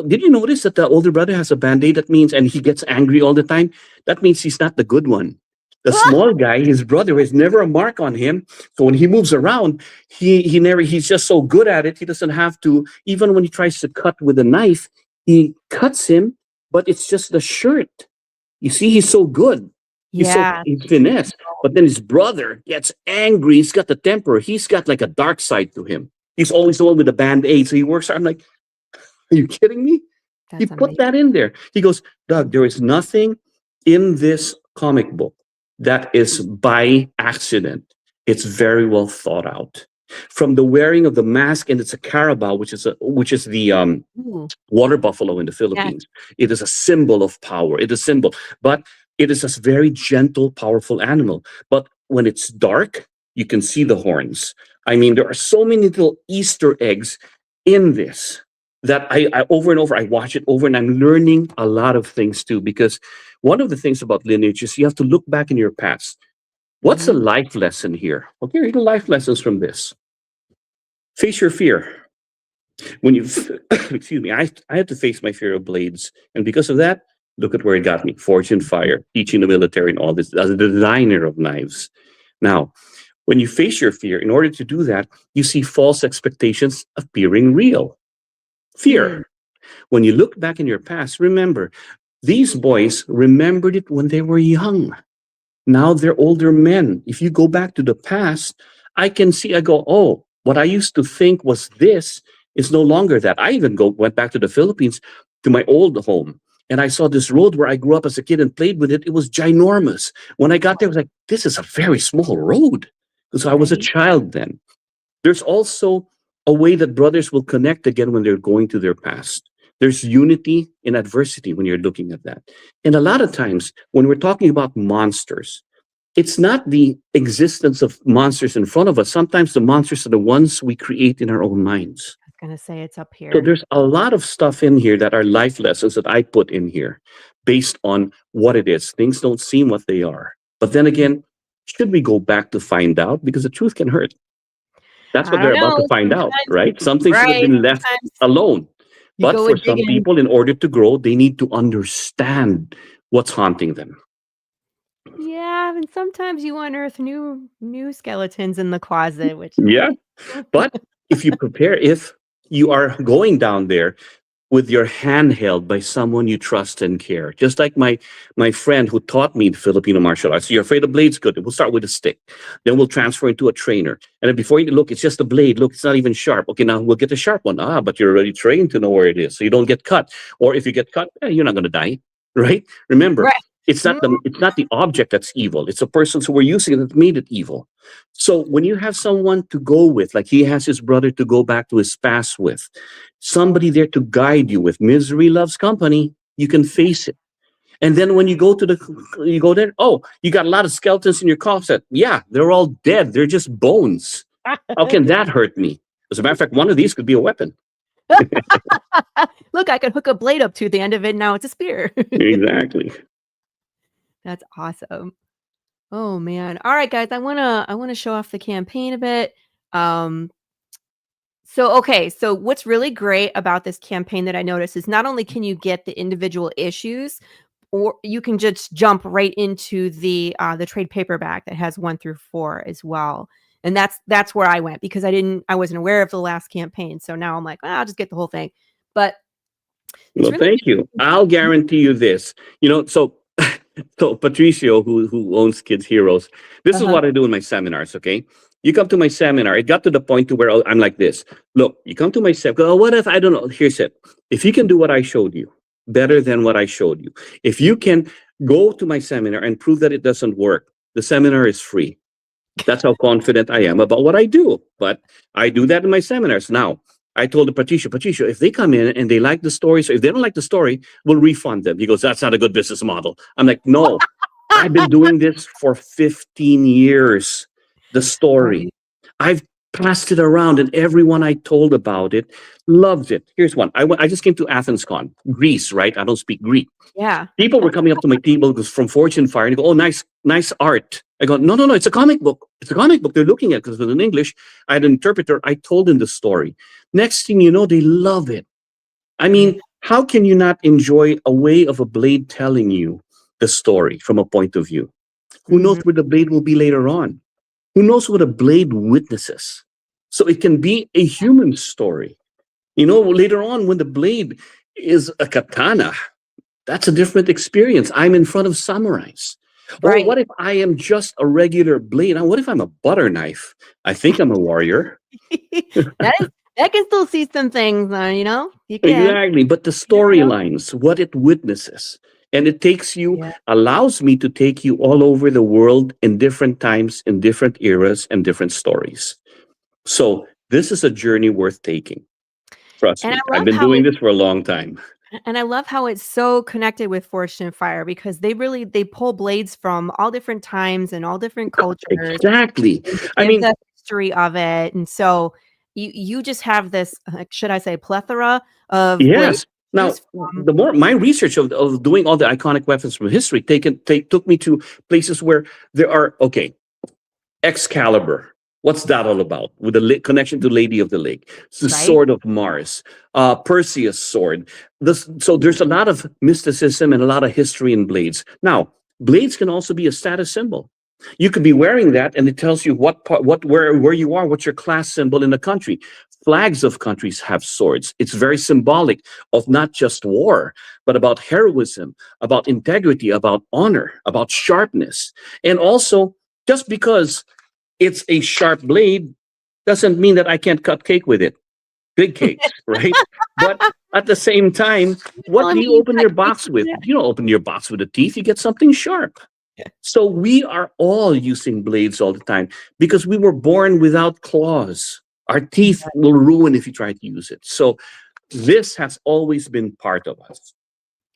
[SPEAKER 2] did you notice that the older brother has a Band-Aid? That means, and he gets angry all the time. That means he's not the good one. The small guy, his brother, has never a mark on him. So when he moves around, he's just so good at it. He doesn't have to, even when he tries to cut with a knife, he cuts him, but it's just the shirt. You see, he's so good. He's finesse. But then his brother gets angry. He's got the temper. He's got like a dark side to him. He's always the one with the Band-Aid. So he works hard. I'm like, are you kidding me? He put that in there. He goes, Doug, there is nothing in this comic book that is by accident. It's very well thought out. From the wearing of the mask, and it's a carabao, which is the water buffalo in the Philippines. It is a symbol of power. It is a symbol, but it is a very gentle, powerful animal. But when it's dark, you can see the horns. I mean, there are so many little Easter eggs in this that I over and over, I watch it over, and I'm learning a lot of things too, because one of the things about lineage is you have to look back in your past. What's a life lesson here? Okay, here are the life lessons from this. Face your fear. When you, excuse me, I had to face my fear of blades. And because of that, look at where it got me. Forge and fire, teaching the military and all this, as a designer of knives. Now, when you face your fear, in order to do that, you see false expectations appearing real. Fear. When you look back in your past, remember, these boys remembered it when they were young. Now they're older men. If you go back to the past, I go, oh, what I used to think was this is no longer that. I even went back to the Philippines, to my old home, and I saw this road where I grew up as a kid and played with it. It was ginormous. When I got there, I was like, this is a very small road, because I was a child then. There's also a way that brothers will connect again when they're going to their past. There's unity in adversity when you're looking at that. And a lot of times when we're talking about monsters, it's not the existence of monsters in front of us. Sometimes the monsters are the ones we create in our own minds.
[SPEAKER 1] I was going to say it's up here.
[SPEAKER 2] So there's a lot of stuff in here that are life lessons that I put in here based on what it is. Things don't seem what they are. But then again, should we go back to find out? Because the truth can hurt. That's what they're about to find out, right? Some things should have been left alone. But for some people, in order to grow, they need to understand what's haunting them.
[SPEAKER 1] Yeah, and sometimes you unearth new skeletons in the closet, which
[SPEAKER 2] but if you are going down there with your hand held by someone you trust and care, just like my friend who taught me the Filipino martial arts. So you're afraid of blades? Good. We'll start with a stick. Then we'll transfer into a trainer. And then before you look, it's just a blade. Look, it's not even sharp. Okay, now we'll get the sharp one. But you're already trained to know where it is, so you don't get cut. Or if you get cut, you're not going to die, right? Remember, it's not the object that's evil. It's the persons who were using it that made it evil. So when you have someone to go with, like he has his brother to go back to his past with, somebody there to guide you with, misery loves company, you can face it. And then when you go there, oh, you got a lot of skeletons in your closet. Yeah, they're all dead. They're just bones. How can that hurt me? As a matter of fact, one of these could be a weapon.
[SPEAKER 1] Look, I can hook a blade up to the end of it. Now it's a spear.
[SPEAKER 2] Exactly.
[SPEAKER 1] That's awesome. Oh man. All right, guys. I wanna show off the campaign a bit. Okay, so what's really great about this campaign that I noticed is not only can you get the individual issues, or you can just jump right into the trade paperback that has 1 through 4 as well. And that's where I went, because I wasn't aware of the last campaign. So now I'm like, I'll just get the whole thing. But
[SPEAKER 2] well, really thank you. I'll guarantee you this. So Patricio, who owns Kids Heroes, this is what I do in my seminars. Okay, you come to my seminar. It got to the point to where I'm like this. Look, you come to my seminar. What if I don't know? Here's it. If you can do what I showed you, better than what I showed you. If you can go to my seminar and prove that it doesn't work, the seminar is free. That's how confident I am about what I do. But I do that in my seminars. Now, I told Patricio, if they come in and they like the story, so if they don't like the story, we'll refund them. He goes, that's not a good business model. I'm like, no, I've been doing this for 15 years. The story. I've passed it around, and everyone I told about it loved it. Here's one. I just came to Athens Con, Greece, right? I don't speak Greek.
[SPEAKER 1] Yeah.
[SPEAKER 2] People were coming up to my table from Fortune Fire and they go, oh, nice art. I go, no, it's a comic book. It's a comic book they're looking at, because it was in English. I had an interpreter. I told them the story. Next thing you know, they love it. I mean, how can you not enjoy a way of a blade telling you the story from a point of view? Who knows where the blade will be later on? Who knows what a blade witnesses? So it can be a human story. Later on, when the blade is a katana, that's a different experience. I'm in front of samurais. Right. Or what if I am just a regular blade? Now, what if I'm a butter knife? I think I'm a warrior.
[SPEAKER 1] That can still see some things, you can.
[SPEAKER 2] Exactly. But the storylines, what it witnesses. And it takes you, allows me to take you all over the world in different times, in different eras, and different stories. So this is a journey worth taking. Trust me. I've been doing this for a long time.
[SPEAKER 1] And I love how it's so connected with Fortune Fire, because they pull blades from all different times and all different cultures.
[SPEAKER 2] Exactly. I mean,
[SPEAKER 1] the history of it. And so you just have this, should I say, plethora of blades.
[SPEAKER 2] Now, the more my research of doing all the iconic weapons from history took me to places where there are, Excalibur. What's that all about? With the connection to Lady of the Lake, the Sword of Mars, Perseus' sword. So there's a lot of mysticism and a lot of history in blades. Now, blades can also be a status symbol. You could be wearing that, and it tells you where you are, what's your class symbol in the country. Flags of countries have swords. It's very symbolic of not just war, but about heroism, about integrity, about honor, about sharpness. And also, just because it's a sharp blade doesn't mean that I can't cut cake with it. Big cakes, right? But at the same time, what do you open your box with? You don't open your box with the teeth. You get something sharp. So we are all using blades all the time because we were born without claws. Our teeth will ruin if you try to use it. So this has always been part of us.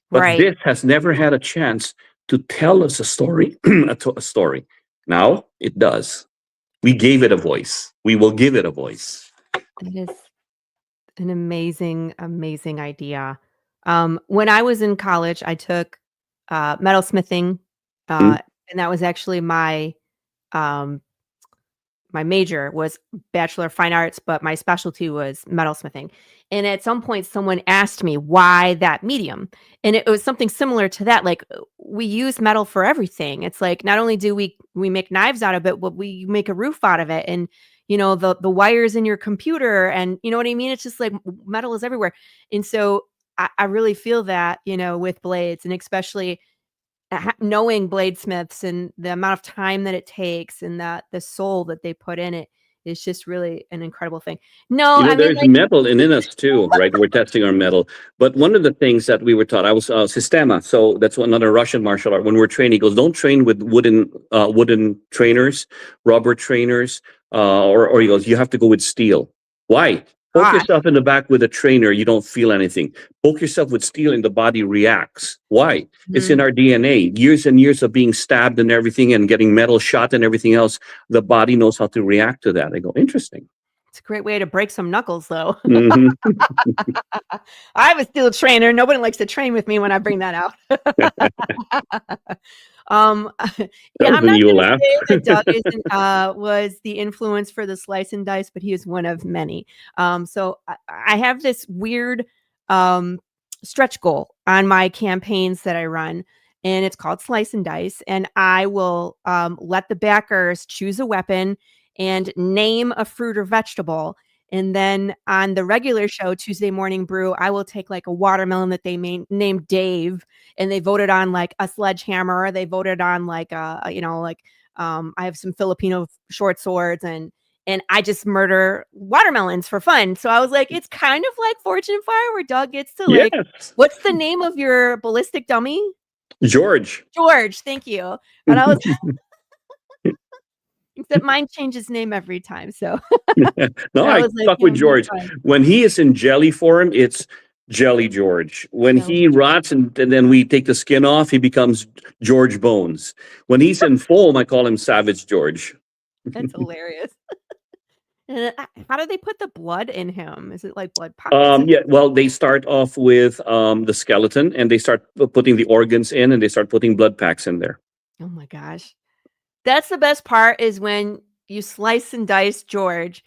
[SPEAKER 2] But this has never had a chance to tell us a story. a story. Now it does. We gave it a voice. We will give it a voice.
[SPEAKER 1] It is an amazing, amazing idea. When I was in college, I took metalsmithing, and that was actually my major was Bachelor of Fine Arts, but my specialty was metalsmithing. And at some point, someone asked me why that medium, and it was something similar to that. Like, we use metal for everything. It's like, not only do we make knives out of it, but we make a roof out of it, and the wires in your computer, and you know what I mean. It's just like metal is everywhere, and so I really feel that with blades, and especially knowing bladesmiths and the amount of time that it takes and the soul that they put in it is just really an incredible thing.
[SPEAKER 2] There's metal in us too, right? We're testing our metal. But one of the things that we were taught, I was Sistema. So that's another Russian martial art. When we're training, he goes, don't train with wooden trainers, rubber trainers, or he goes, you have to go with steel. Why? Poke yourself in the back with a trainer, you don't feel anything. Poke yourself with steel and the body reacts. Why? It's in our DNA. Years and years of being stabbed and everything and getting metal shot and everything else, the body knows how to react to that. I go, interesting.
[SPEAKER 1] It's a great way to break some knuckles, though.
[SPEAKER 2] Mhm.
[SPEAKER 1] I was still a trainer. Nobody likes to train with me when I bring that out. Yeah, I'm
[SPEAKER 2] When
[SPEAKER 1] not
[SPEAKER 2] you
[SPEAKER 1] gonna
[SPEAKER 2] laugh.
[SPEAKER 1] say that Doug isn't was the influence for the slice and dice, but he is one of many. So I have this weird stretch goal on my campaigns that I run, and it's called Slice and Dice. And I will let the backers choose a weapon and name a fruit or vegetable. And then on the regular show, Tuesday Morning Brew, I will take like a watermelon that they named Dave, and they voted on like a sledgehammer. They voted on like I have some Filipino short swords, and I just murder watermelons for fun. So I was like, it's kind of like Fortune and Fire, where Doug gets to like,
[SPEAKER 2] Yes.
[SPEAKER 1] what's the name of your ballistic dummy?
[SPEAKER 2] George.
[SPEAKER 1] George, thank you. And I was except mine changes name every time. So
[SPEAKER 2] No,
[SPEAKER 1] I
[SPEAKER 2] I
[SPEAKER 1] was like,
[SPEAKER 2] stuck with George. When he is in jelly form, it's Jelly George. When he rots and then we take the skin off, he becomes George Bones. When he's in foam, I call him Savage George.
[SPEAKER 1] That's hilarious. How do they put the blood in him? Is it like blood pockets?
[SPEAKER 2] Yeah, well, they start off with the skeleton, and they start putting the organs in, and they start putting blood packs in there.
[SPEAKER 1] Oh my gosh. That's the best part, is when you slice and dice George,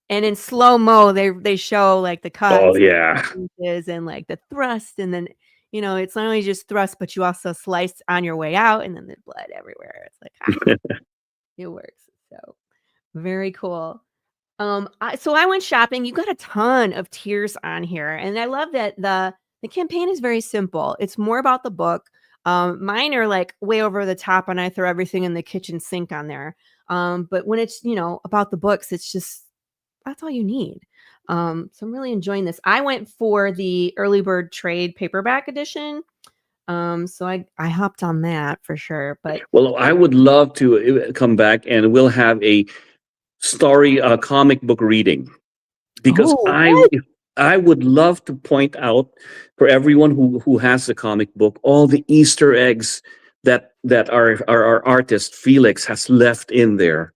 [SPEAKER 1] and in slow-mo they show like the cuts.
[SPEAKER 2] Oh yeah.
[SPEAKER 1] And like the thrust, and then it's not only just thrust, but you also slice on your way out, and then the blood everywhere. It's like it works. So very cool. So I went shopping. You got a ton of tiers on here, and I love that the campaign is very simple. It's more about the book. Mine are like way over the top, and I throw everything in the kitchen sink on there. But when it's about the books, it's just that's all you need. So I'm really enjoying this. I went for the early bird trade paperback edition. So I hopped on that for sure. But
[SPEAKER 2] well, I would love to come back, and we'll have a story comic book reading, because I would love to point out for everyone who has the comic book all the Easter eggs that our artist Felix has left in there.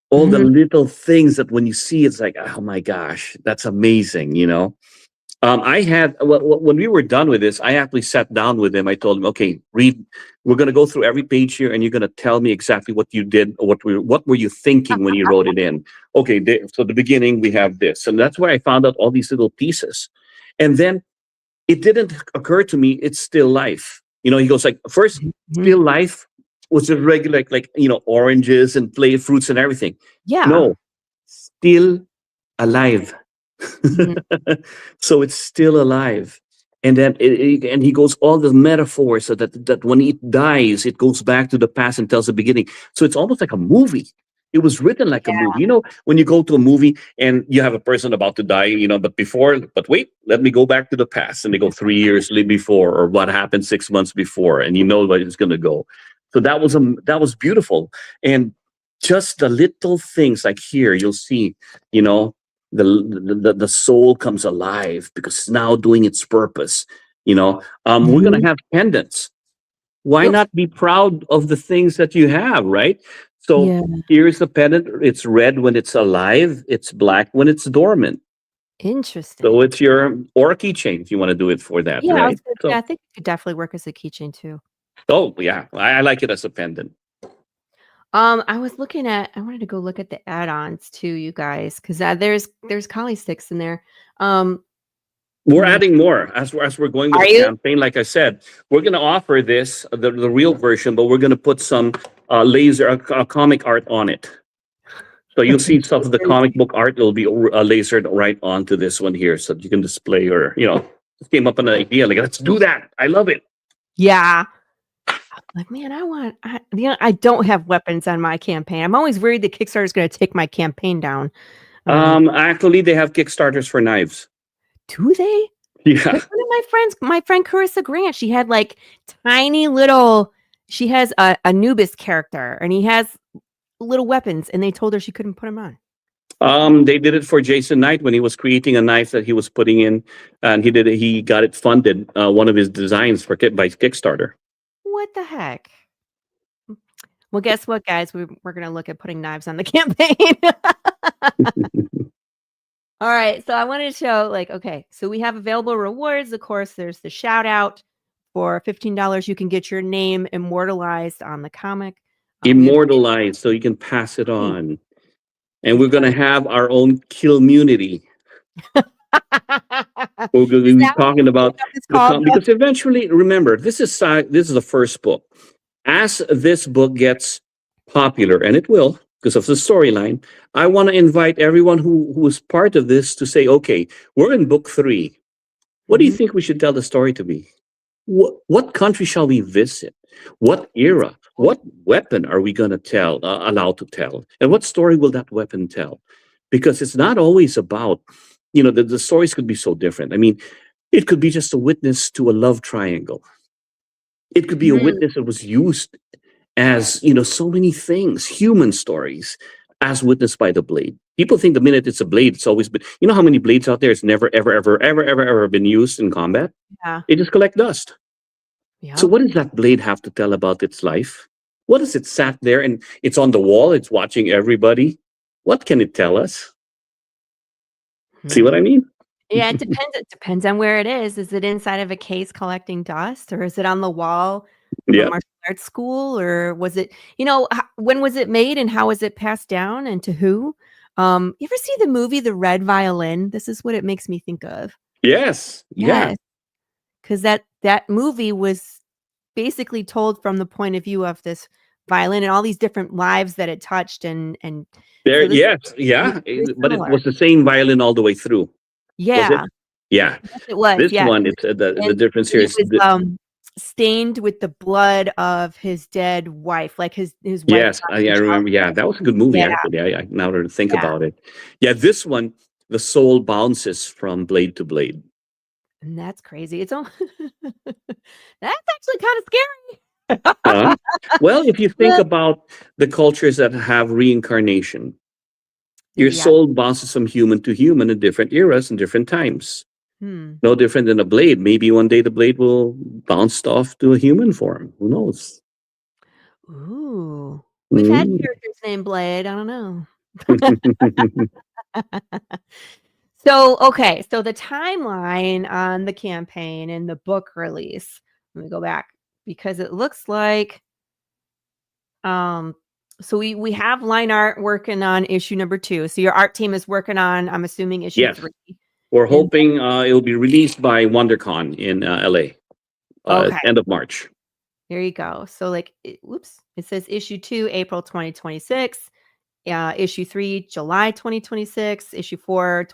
[SPEAKER 2] All the little things that when you see, it's like, oh my gosh, that's amazing. I had when we were done with this, I actually sat down with him. I told him, okay, read. We're going to go through every page here, and you're going to tell me exactly what you did, or what were you thinking when you wrote it in. Okay, so the beginning we have this, and that's where I found out all these little pieces, and then it didn't occur to me it's still life. He goes like, first, still life was just regular, like oranges and play fruits and everything.
[SPEAKER 1] Yeah.
[SPEAKER 2] No, still alive. So it's still alive, and then and he goes all the metaphors, so that when it dies, it goes back to the past and tells the beginning. So it's almost like a movie. It was written like a movie. When you go to a movie and you have a person about to die, but wait, let me go back to the past, and they go 3 years before, or what happened 6 months before, and where it's going to go. So that was beautiful, and just the little things like here, you'll see, the soul comes alive because it's now doing its purpose. We're going to have pendants. Why not be proud of the things that you have, right? So here's the pendant. It's red when it's alive. It's black when it's dormant.
[SPEAKER 1] Interesting.
[SPEAKER 2] So it's your keychain if you want to do it for that, right?
[SPEAKER 1] I think it could definitely work as a keychain too.
[SPEAKER 2] Oh yeah, I like it as a pendant.
[SPEAKER 1] I wanted to go look at the add-ons too, you guys, because there's collie sticks in there.
[SPEAKER 2] We're adding more as we're going with the campaign. Like I said, we're going to offer this the real version, but we're going to put some laser comic art on it. So you'll see some of the comic book art will be lasered right onto this one here, so that you can display or just came up with an idea like, let's do that. I love it.
[SPEAKER 1] Yeah. Like, man, I don't have weapons on my campaign. I'm always worried that Kickstarter is going to take my campaign down.
[SPEAKER 2] Actually, they have Kickstarters for knives.
[SPEAKER 1] Do they?
[SPEAKER 2] Yeah.
[SPEAKER 1] One of my friend Carissa Grant, she had like tiny little. She has a Anubis character, and he has little weapons, and they told her she couldn't put them on.
[SPEAKER 2] They did it for Jason Knight when he was creating a knife that he was putting in, and he got it funded. One of his designs by Kickstarter.
[SPEAKER 1] What the heck? Well, guess what, guys? We're going to look at putting knives on the campaign. All right. So I wanted to show, like, okay, so we have available rewards. Of course, there's the shout out. For $15, you can get your name immortalized on the comic.
[SPEAKER 2] Immortalized, so you can pass it on. And we're going to have our own community. We're going to be talking about because eventually, remember, this is the first book. As this book gets popular, and it will because of the storyline, I want to invite everyone who is part of this to say, okay, we're in book 3. What do you think we should tell the story to be? What country shall we visit? What era? What weapon are we going to allowed to tell? And what story will that weapon tell? Because it's not always about, the stories could be so different. I mean, it could be just a witness to a love triangle. It could be a witness that was used as, so many things, human stories, as witnessed by the blade. People think the minute it's a blade, it's always been, how many blades out there? It's never, ever, ever, ever, ever, ever been used in combat.
[SPEAKER 1] Yeah.
[SPEAKER 2] They just collect dust. Yeah. So what does that blade have to tell about its life? What does it sat there and it's on the wall, it's watching everybody? What can it tell us? See what I mean?
[SPEAKER 1] Yeah, it depends. It depends on where it is. Is it inside of a case collecting dust, or is it on the wall of a martial arts school, or was it, when was it made and how was it passed down and to who? You ever see the movie The Red Violin? This is what it makes me think of.
[SPEAKER 2] Yes. Yeah.
[SPEAKER 1] Because that movie was basically told from the point of view of this violin and all these different lives that it touched and
[SPEAKER 2] there. So yes. Yeah. But it was the same violin all the way through.
[SPEAKER 1] Yeah.
[SPEAKER 2] Yeah.
[SPEAKER 1] Yes, it was.
[SPEAKER 2] This one, it's the difference here is
[SPEAKER 1] stained with the blood of his dead wife, like his wife.
[SPEAKER 2] Yes, I remember. Yeah, that was a good movie. Actually, I now that I think about it. Yeah, this one, the soul bounces from blade to blade.
[SPEAKER 1] And that's crazy. It's all that's actually kind of scary.
[SPEAKER 2] Well, if you think about the cultures that have reincarnation, your soul bounces from human to human in different eras and different times. No different than a blade. Maybe one day the blade will bounce off to a human form. Who knows?
[SPEAKER 1] Ooh. We've had characters named Blade. I don't know. So, okay. So the timeline on the campaign and the book release. Let me go back because it looks like so we have line art working on issue number 2. So your art team is working on, I'm assuming, issue 3.
[SPEAKER 2] We're hoping it'll be released by WonderCon in LA. End of March.
[SPEAKER 1] There you go. So it says issue 2, April 2026. Issue 3, July 2026. Issue 4,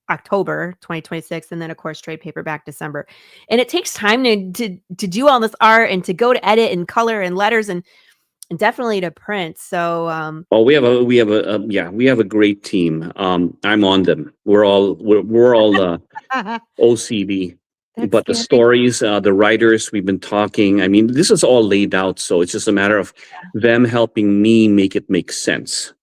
[SPEAKER 1] October 2026, and then of course trade paperback December. And it takes time to do all this art and to go to edit and color and letters and definitely to print. So
[SPEAKER 2] we have a great team. I'm on them. We're all OCD. But the stories, the writers, we've been talking. I mean, this is all laid out, so it's just a matter of them helping me make it make sense.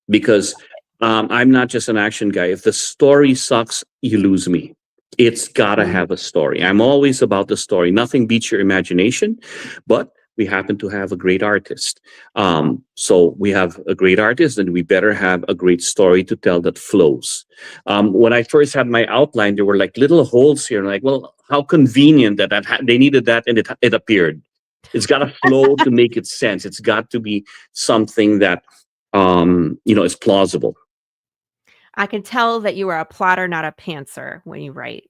[SPEAKER 2] Because I'm not just an action guy. If the story sucks, you lose me. It's gotta have a story. I'm always about the story. Nothing beats your imagination, but we happen to have a great artist. So we have a great artist, and we better have a great story to tell that flows. When I first had my outline, there were like little holes here. And like, well, how convenient that they needed that, and it appeared. It's got to flow to make it sense. It's got to be something that is plausible.
[SPEAKER 1] I can tell that you are a plotter, not a pantser, when you write.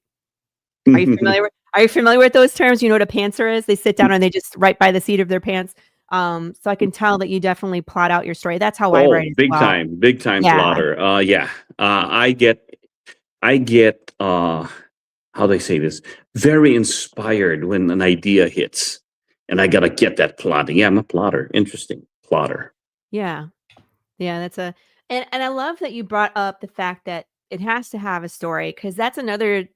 [SPEAKER 1] Are you familiar with those terms? You know what a pantser is? They sit down and they just write by the seat of their pants. So I can tell that you definitely plot out your story. That's how I write.
[SPEAKER 2] Big time plotter. I get how do I say this? Very inspired when an idea hits, and I gotta get that plotting. Yeah, I'm a plotter. Interesting plotter.
[SPEAKER 1] Yeah, that's and I love that you brought up the fact that it has to have a story, because that's another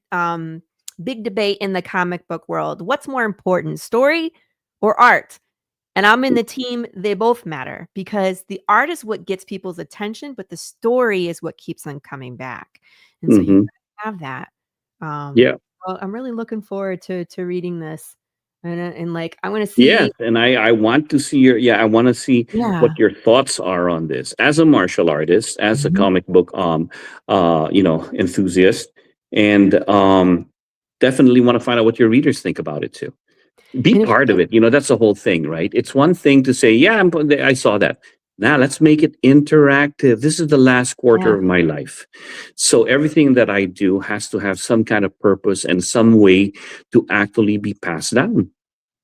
[SPEAKER 1] big debate in the comic book world. What's more important, story or art? And I'm in the team, they both matter, because the art is what gets people's attention, but the story is what keeps them coming back. And so you have that. Well, I'm really looking forward to reading this. And like, I want to see.
[SPEAKER 2] Yes, and I want to see I want to see what
[SPEAKER 1] Yeah.
[SPEAKER 2] your thoughts are on this as a martial artist, as a comic book enthusiast, and definitely want to find out what your readers think about it too. Be
[SPEAKER 1] And if
[SPEAKER 2] part of
[SPEAKER 1] you,
[SPEAKER 2] it. That's the whole thing, right? It's one thing to say, yeah, I saw that. Now let's make it interactive. This is the last quarter
[SPEAKER 1] yeah.
[SPEAKER 2] of my life. So everything that I do has to have some kind of purpose and some way to actually be passed down.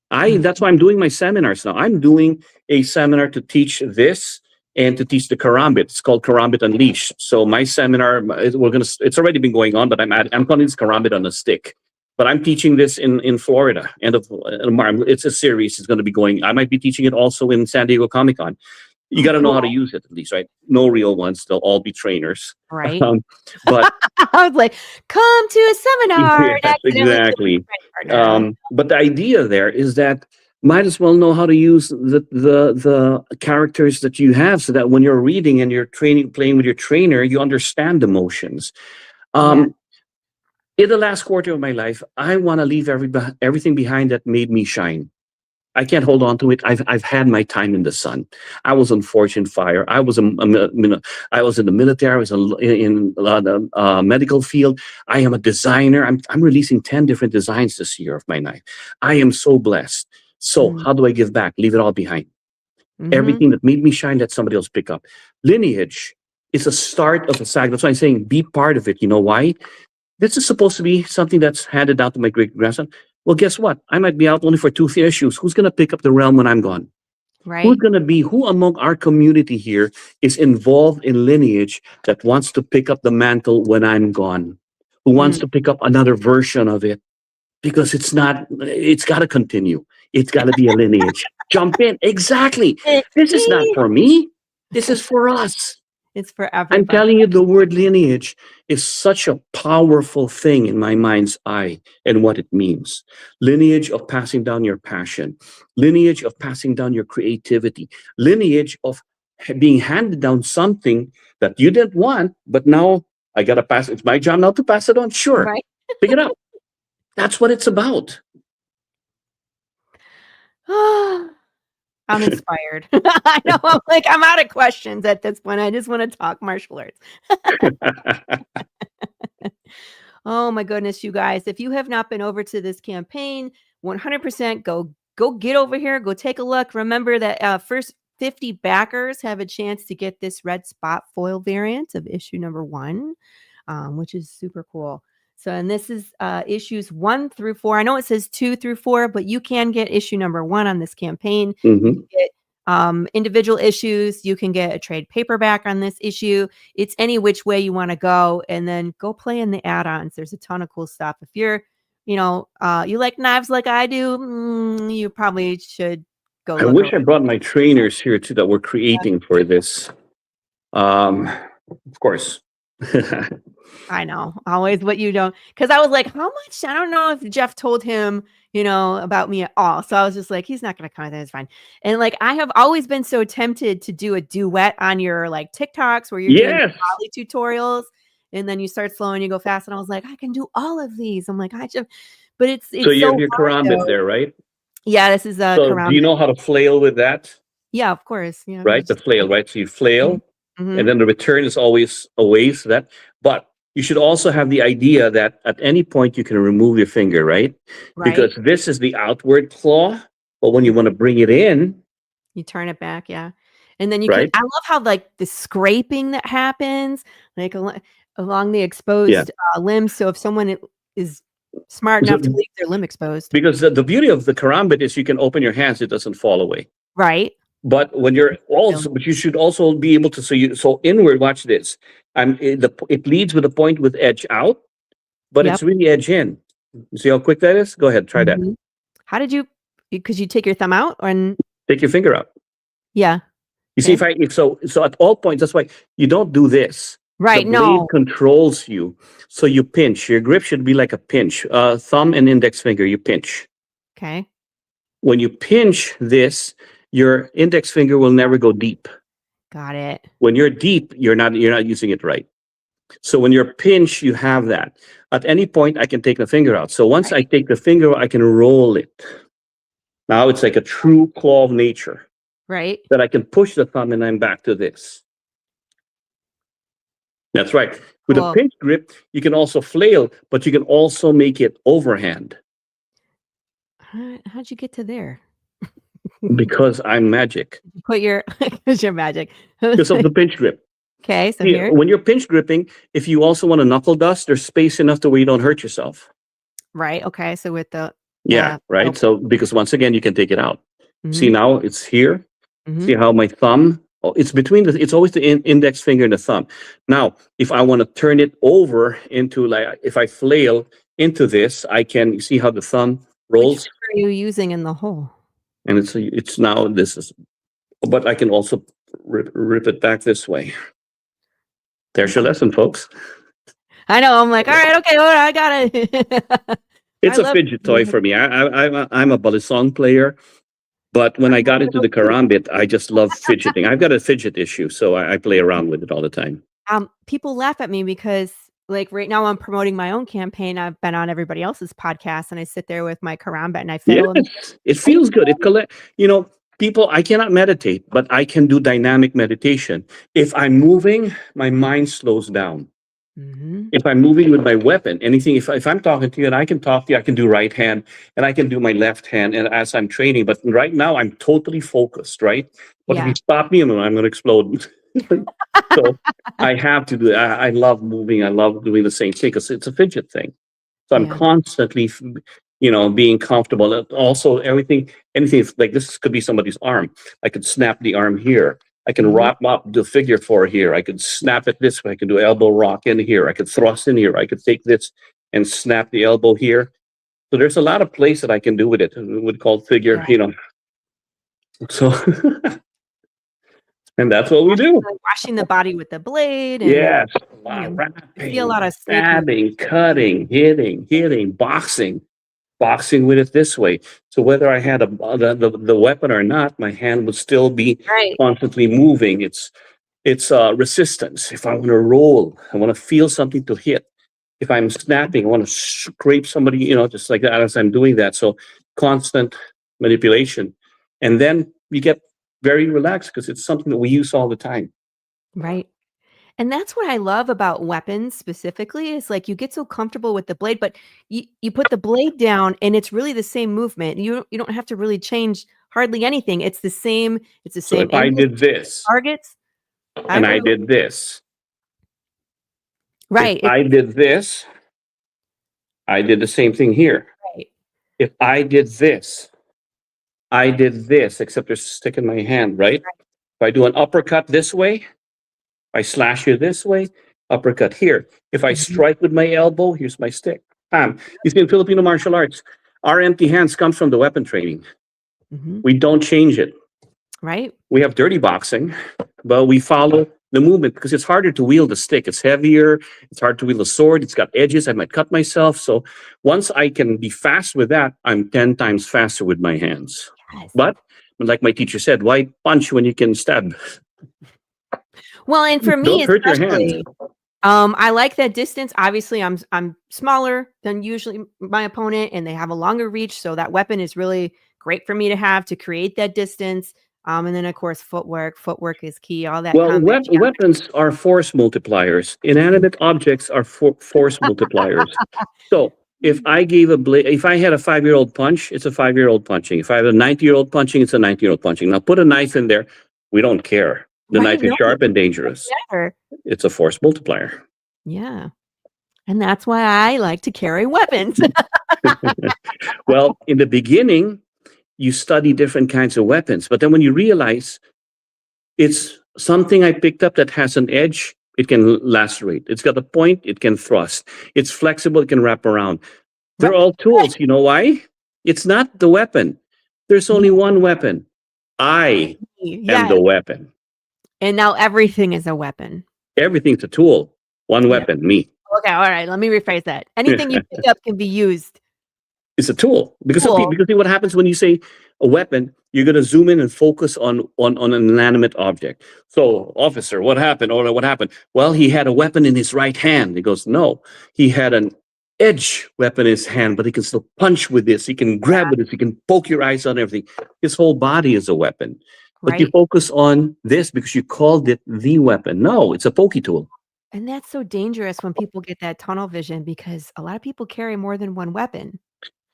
[SPEAKER 2] That's why I'm doing my seminars now. I'm doing a seminar to teach this and to teach the karambit. It's called Karambit Unleashed. So my seminar, it's already been going on, but I'm calling this Karambit on a Stick. But I'm teaching this in Florida. It's a series. It's going to be going. I might be teaching it also in San Diego Comic Con. You got to know how to use it at least, right? No real ones. They'll all be trainers.
[SPEAKER 1] Right.
[SPEAKER 2] But
[SPEAKER 1] I was like, come to a seminar.
[SPEAKER 2] Yes, exactly. But the idea there is that might as well know how to use the characters that you have, so that when you're reading and you're playing with your trainer, you understand emotions. In the last quarter of my life, I want to leave everything behind that made me shine. I can't hold on to it. I've had my time in the sun. I was on Fortune Fire. I was in the military. I was in the medical field. I am a designer. I'm releasing 10 different designs this year of my life. I am so blessed. So how do I give back? Leave it all behind. Everything that made me shine, let somebody else pick up. Lineage is a start of a saga. That's why I'm saying be part of it. You know why? This is supposed to be something that's handed down to my great-grandson. Well, guess what? I might be out only for 2 issues. Who's going to pick up the realm when I'm gone?
[SPEAKER 1] Right.
[SPEAKER 2] Who among our community here is involved in lineage that wants to pick up the mantle when I'm gone? Who wants to pick up another version of it? Because it's got to continue. It's got to be a lineage. Jump in. Exactly. This is not for me. This is for us.
[SPEAKER 1] It's for everybody.
[SPEAKER 2] I'm telling you, the word lineage is such a powerful thing in my mind's eye and what it means. Lineage of passing down your passion, lineage of passing down your creativity, lineage of being handed down something that you didn't want, but now I got to pass. It's my job now to pass it on. Sure.
[SPEAKER 1] Right.
[SPEAKER 2] Pick it up. That's what it's about.
[SPEAKER 1] I'm inspired. I know. I'm out of questions at this point. I just want to talk martial arts. Oh my goodness, you guys. If you have not been over to this campaign, 100% go get over here. Go take a look. Remember that first 50 backers have a chance to get this red spot foil variant of issue number 1, which is super cool. So, and this is issues 1 through 4. I know it says 2 through 4, but you can get issue number 1 on this campaign. You can get individual issues. You can get a trade paperback on this issue. It's any which way you want to go, and then go play in the add-ons. There's a ton of cool stuff. If you're, you like knives like I do, you probably should go.
[SPEAKER 2] I wish I brought my trainers here too that we're creating for this. Of course.
[SPEAKER 1] I know, always what you don't, because I was like, how much? I don't know if Jeff told him, about me at all. So I was just like, he's not going to comment. It's fine. And I have always been so tempted to do a duet on your TikToks where you're doing poly tutorials, and then you start slow and you go fast. And I was like, I can do all of these. I'm like, but it's
[SPEAKER 2] so you have your karambit there, right?
[SPEAKER 1] Yeah, this is a karambit.
[SPEAKER 2] Do you know how to flail with that?
[SPEAKER 1] Yeah, of course.
[SPEAKER 2] Right, the flail, right? So you flail. And then the return is always away, so that. But you should also have the idea that at any point you can remove your finger, right? Because this is the outward claw, but when you want to bring it in,
[SPEAKER 1] you turn it back, and then you can. I love how the scraping that happens, along the exposed limb. So if someone is smart enough to leave their limb exposed,
[SPEAKER 2] because the beauty of the karambit is you can open your hands; it doesn't fall away.
[SPEAKER 1] Right.
[SPEAKER 2] But when you're also, but you should also be able to. So inward. Watch this. It leads with a point with edge out, but it's really edge in. You see how quick that is? Go ahead, try that.
[SPEAKER 1] How did you? Because you take your thumb out, or
[SPEAKER 2] take your finger out.
[SPEAKER 1] Yeah.
[SPEAKER 2] You see, so at all points, that's why you don't do this.
[SPEAKER 1] Right.
[SPEAKER 2] The blade controls you, so you pinch. Your grip should be like a pinch. Thumb and index finger, you pinch.
[SPEAKER 1] Okay.
[SPEAKER 2] When you pinch this, your index finger will never go deep.
[SPEAKER 1] Got it.
[SPEAKER 2] When you're deep, you're not using it right. So when you're pinch, you have that. At any point, I can take the finger out. So once I take the finger, I can roll it. Now it's like a true claw of nature.
[SPEAKER 1] Right.
[SPEAKER 2] That I can push the thumb and I'm back to this. That's right. With a pinch grip, you can also flail, but you can also make it overhand.
[SPEAKER 1] How'd you get to there?
[SPEAKER 2] Because I'm magic.
[SPEAKER 1] Put your, because you're magic.
[SPEAKER 2] Because of the pinch grip.
[SPEAKER 1] Okay, so here.
[SPEAKER 2] When you're pinch gripping, if you also want to knuckle dust, there's space enough to where you don't hurt yourself.
[SPEAKER 1] Right. Okay. So with the.
[SPEAKER 2] Yeah. Right.
[SPEAKER 1] Okay.
[SPEAKER 2] So because once again, you can take it out. See, now it's here. See how my thumb, it's between the, it's always the index finger and the thumb. Now, if I want to turn it over into like, if I flail into this, I can see how the thumb rolls.
[SPEAKER 1] Which are you using in the hole?
[SPEAKER 2] And it's now, this is, but I can also rip it back this way. There's your lesson, folks.
[SPEAKER 1] I know. I'm like, all right, okay, all right, I got it.
[SPEAKER 2] It's a fidget toy for me. I'm a balisong player. But when I got into the karambit, I just love fidgeting. I've got a fidget issue, so I play around with it all the time.
[SPEAKER 1] People laugh at me because, like, right now I'm promoting my own campaign. I've been on everybody else's podcast, and I sit there with my karambit and I fiddle.
[SPEAKER 2] Yes, it feels good. People, I cannot meditate, but I can do dynamic meditation. If I'm moving, my mind slows down. If I'm moving with my weapon, anything, if I'm talking to you and I can talk to you, I can do right hand and I can do my left hand and as I'm training. But right now I'm totally focused, right? But if you stop me, I'm going to explode. So I have to do it. I love moving. I love doing the same thing because it's a fidget thing. So I'm constantly, being comfortable. Also, anything like this could be somebody's arm. I could snap the arm here. I can wrap up the figure 4 here. I could snap it this way. I can do elbow rock in here. I could thrust in here. I could take this and snap the elbow here. So there's a lot of place that I can do with it. We would call figure, So, and that's what we do.
[SPEAKER 1] Washing the body with the blade. And,
[SPEAKER 2] yes. A lot of wrapping,
[SPEAKER 1] see a lot of
[SPEAKER 2] stabbing, cutting, hitting, boxing with it this way. So whether I had the weapon or not, my hand would still be constantly moving. It's resistance. If I want to roll, I want to feel something to hit. If I'm snapping, I want to scrape somebody, just like that as I'm doing that. So constant manipulation. And then you get very relaxed because it's something that we use all the time.
[SPEAKER 1] Right. And that's what I love about weapons specifically is like you get so comfortable with the blade, but you put the blade down and it's really the same movement. You don't have to really change hardly anything. It's the same. It's the same.
[SPEAKER 2] So if I did this,
[SPEAKER 1] targets,
[SPEAKER 2] and I did this,
[SPEAKER 1] right?
[SPEAKER 2] If I did this, I did the same thing here.
[SPEAKER 1] Right.
[SPEAKER 2] If I did this, except there's a stick in my hand, right? If I do an uppercut this way. I slash you this way, uppercut here. If I strike with my elbow, here's my stick. You see, in Filipino martial arts, our empty hands come from the weapon training. We don't change it.
[SPEAKER 1] Right.
[SPEAKER 2] We have dirty boxing, but we follow the movement because it's harder to wield a stick. It's heavier. It's hard to wield a sword. It's got edges. I might cut myself. So once I can be fast with that, I'm 10 times faster with my hands. Yes. But like my teacher said, why punch when you can stab?
[SPEAKER 1] Well, and for me,
[SPEAKER 2] don't hurt your hand.
[SPEAKER 1] I like that distance. Obviously, I'm smaller than usually my opponent, and they have a longer reach. So that weapon is really great for me to have to create that distance. And then, of course, footwork. Footwork is key. All that.
[SPEAKER 2] Well, weapons are force multipliers. Inanimate objects are force multipliers. So if I gave a blade, if I had a 5-year-old punch, it's a 5-year-old punching. If I have a 90-year-old punching, it's a 90-year-old punching. Now put a knife in there. We don't care. The knife is sharp and dangerous. It's a force multiplier.
[SPEAKER 1] Yeah. And that's why I like to carry weapons.
[SPEAKER 2] Well, in the beginning, you study different kinds of weapons. But then when you realize it's something I picked up that has an edge, it can lacerate. It's got a point, it can thrust. It's flexible, it can wrap around. They're all tools. You know why? It's not the weapon. There's only one weapon. I am the weapon.
[SPEAKER 1] And now everything is a weapon.
[SPEAKER 2] Everything's a tool. One weapon, me.
[SPEAKER 1] Okay, all right. Let me rephrase that. Anything you pick up can be used.
[SPEAKER 2] It's a tool. Because what happens when you say a weapon, you're going to zoom in and focus on an inanimate object. So, officer, what happened? Or what happened? Well, he had a weapon in his right hand. He goes, no, he had an edge weapon in his hand, but he can still punch with this. He can grab with this. He can poke your eyes on everything. His whole body is a weapon. But you focus on this because you called it the weapon. No, it's a pokey tool.
[SPEAKER 1] And that's so dangerous when people get that tunnel vision, because a lot of people carry more than one weapon.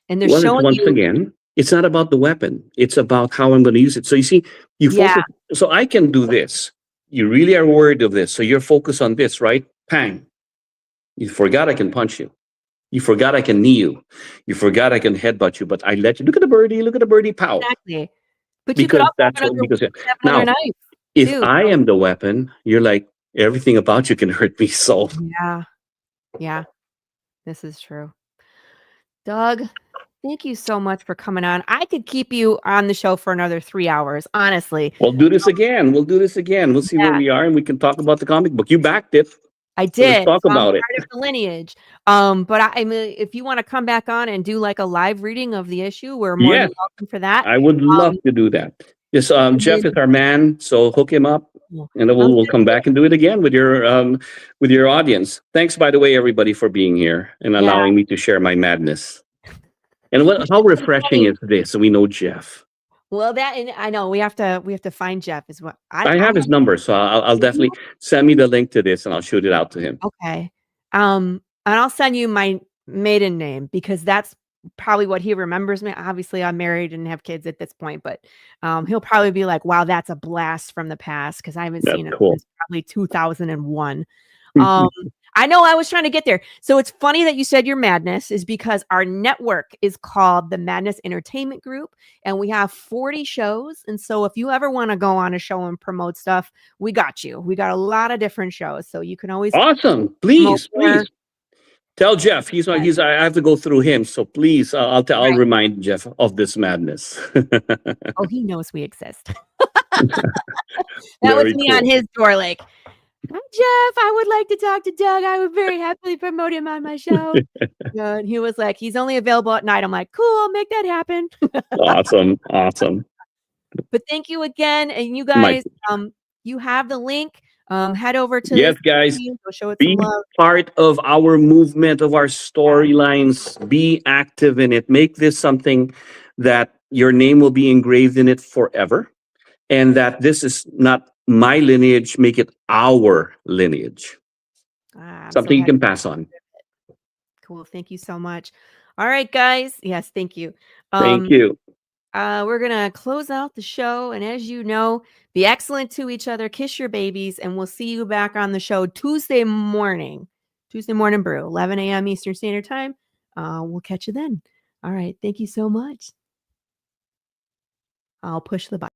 [SPEAKER 1] And they're showing
[SPEAKER 2] once again, it's not about the weapon. It's about how I'm going to use it. So you see, you focus. So I can do this. You really are worried of this. So you're focused on this, right? Pang. You forgot I can punch you. You forgot I can knee you. You forgot I can headbutt you. But I let you. Look at the birdie, pow.
[SPEAKER 1] Exactly. But you could also have another knife.
[SPEAKER 2] If I am the weapon, you're like, everything about you can hurt me. So
[SPEAKER 1] yeah, this is true. Doug, thank you so much for coming on. I could keep you on the show for another 3 hours, honestly.
[SPEAKER 2] We'll do this again. We'll see where we are, and we can talk about the comic book. You backed it.
[SPEAKER 1] I did.
[SPEAKER 2] Let's talk about it.
[SPEAKER 1] Part of the lineage. But I mean, if you want to come back on and do like a live reading of the issue, we're more than welcome for that.
[SPEAKER 2] I would love to do that. Yes, Jeff is our man, so hook him up, and then we'll come back and do it again with your audience. Thanks, by the way, everybody, for being here and allowing me to share my madness. And how refreshing is this? So we know Jeff.
[SPEAKER 1] Well, and I know we have to find Jeff as well.
[SPEAKER 2] I have his number, so I'll definitely send me the link to this, and I'll shoot it out to him.
[SPEAKER 1] Okay. And I'll send you my maiden name, because that's probably what he remembers me. Obviously, I'm married and have kids at this point, but he'll probably be like, "Wow, that's a blast from the past," because I haven't seen it since probably 2001. I know I was trying to get there. So it's funny that you said your madness is because our network is called the Madness Entertainment Group, and we have 40 shows. And so if you ever want to go on a show and promote stuff, we got you. We got a lot of different shows, so you can always
[SPEAKER 2] please tell Jeff. I have to go through him, so please, I'll remind Jeff of this madness.
[SPEAKER 1] Oh, he knows we exist. That was me on his door, like, "Hi, Jeff, I would like to talk to Doug. I would very happily promote him on my show." And he was like, "He's only available at night." I'm like, "Cool, I'll make that happen."
[SPEAKER 2] Awesome.
[SPEAKER 1] But thank you again. And you guys, you have the link. Head over to
[SPEAKER 2] guys,
[SPEAKER 1] show it
[SPEAKER 2] be
[SPEAKER 1] some love.
[SPEAKER 2] part of our movement, of our storylines. Be active in it. Make this something that your name will be engraved in it forever, and that this is not my lineage. Make it our lineage. Something you can pass on.
[SPEAKER 1] Cool. Thank you so much. All right, guys. Yes, thank you.
[SPEAKER 2] Thank you.
[SPEAKER 1] We're going to close out the show. And as you know, be excellent to each other. Kiss your babies. And we'll see you back on the show Tuesday Morning Brew, 11 a.m. Eastern Standard Time. We'll catch you then. All right. Thank you so much. I'll push the button.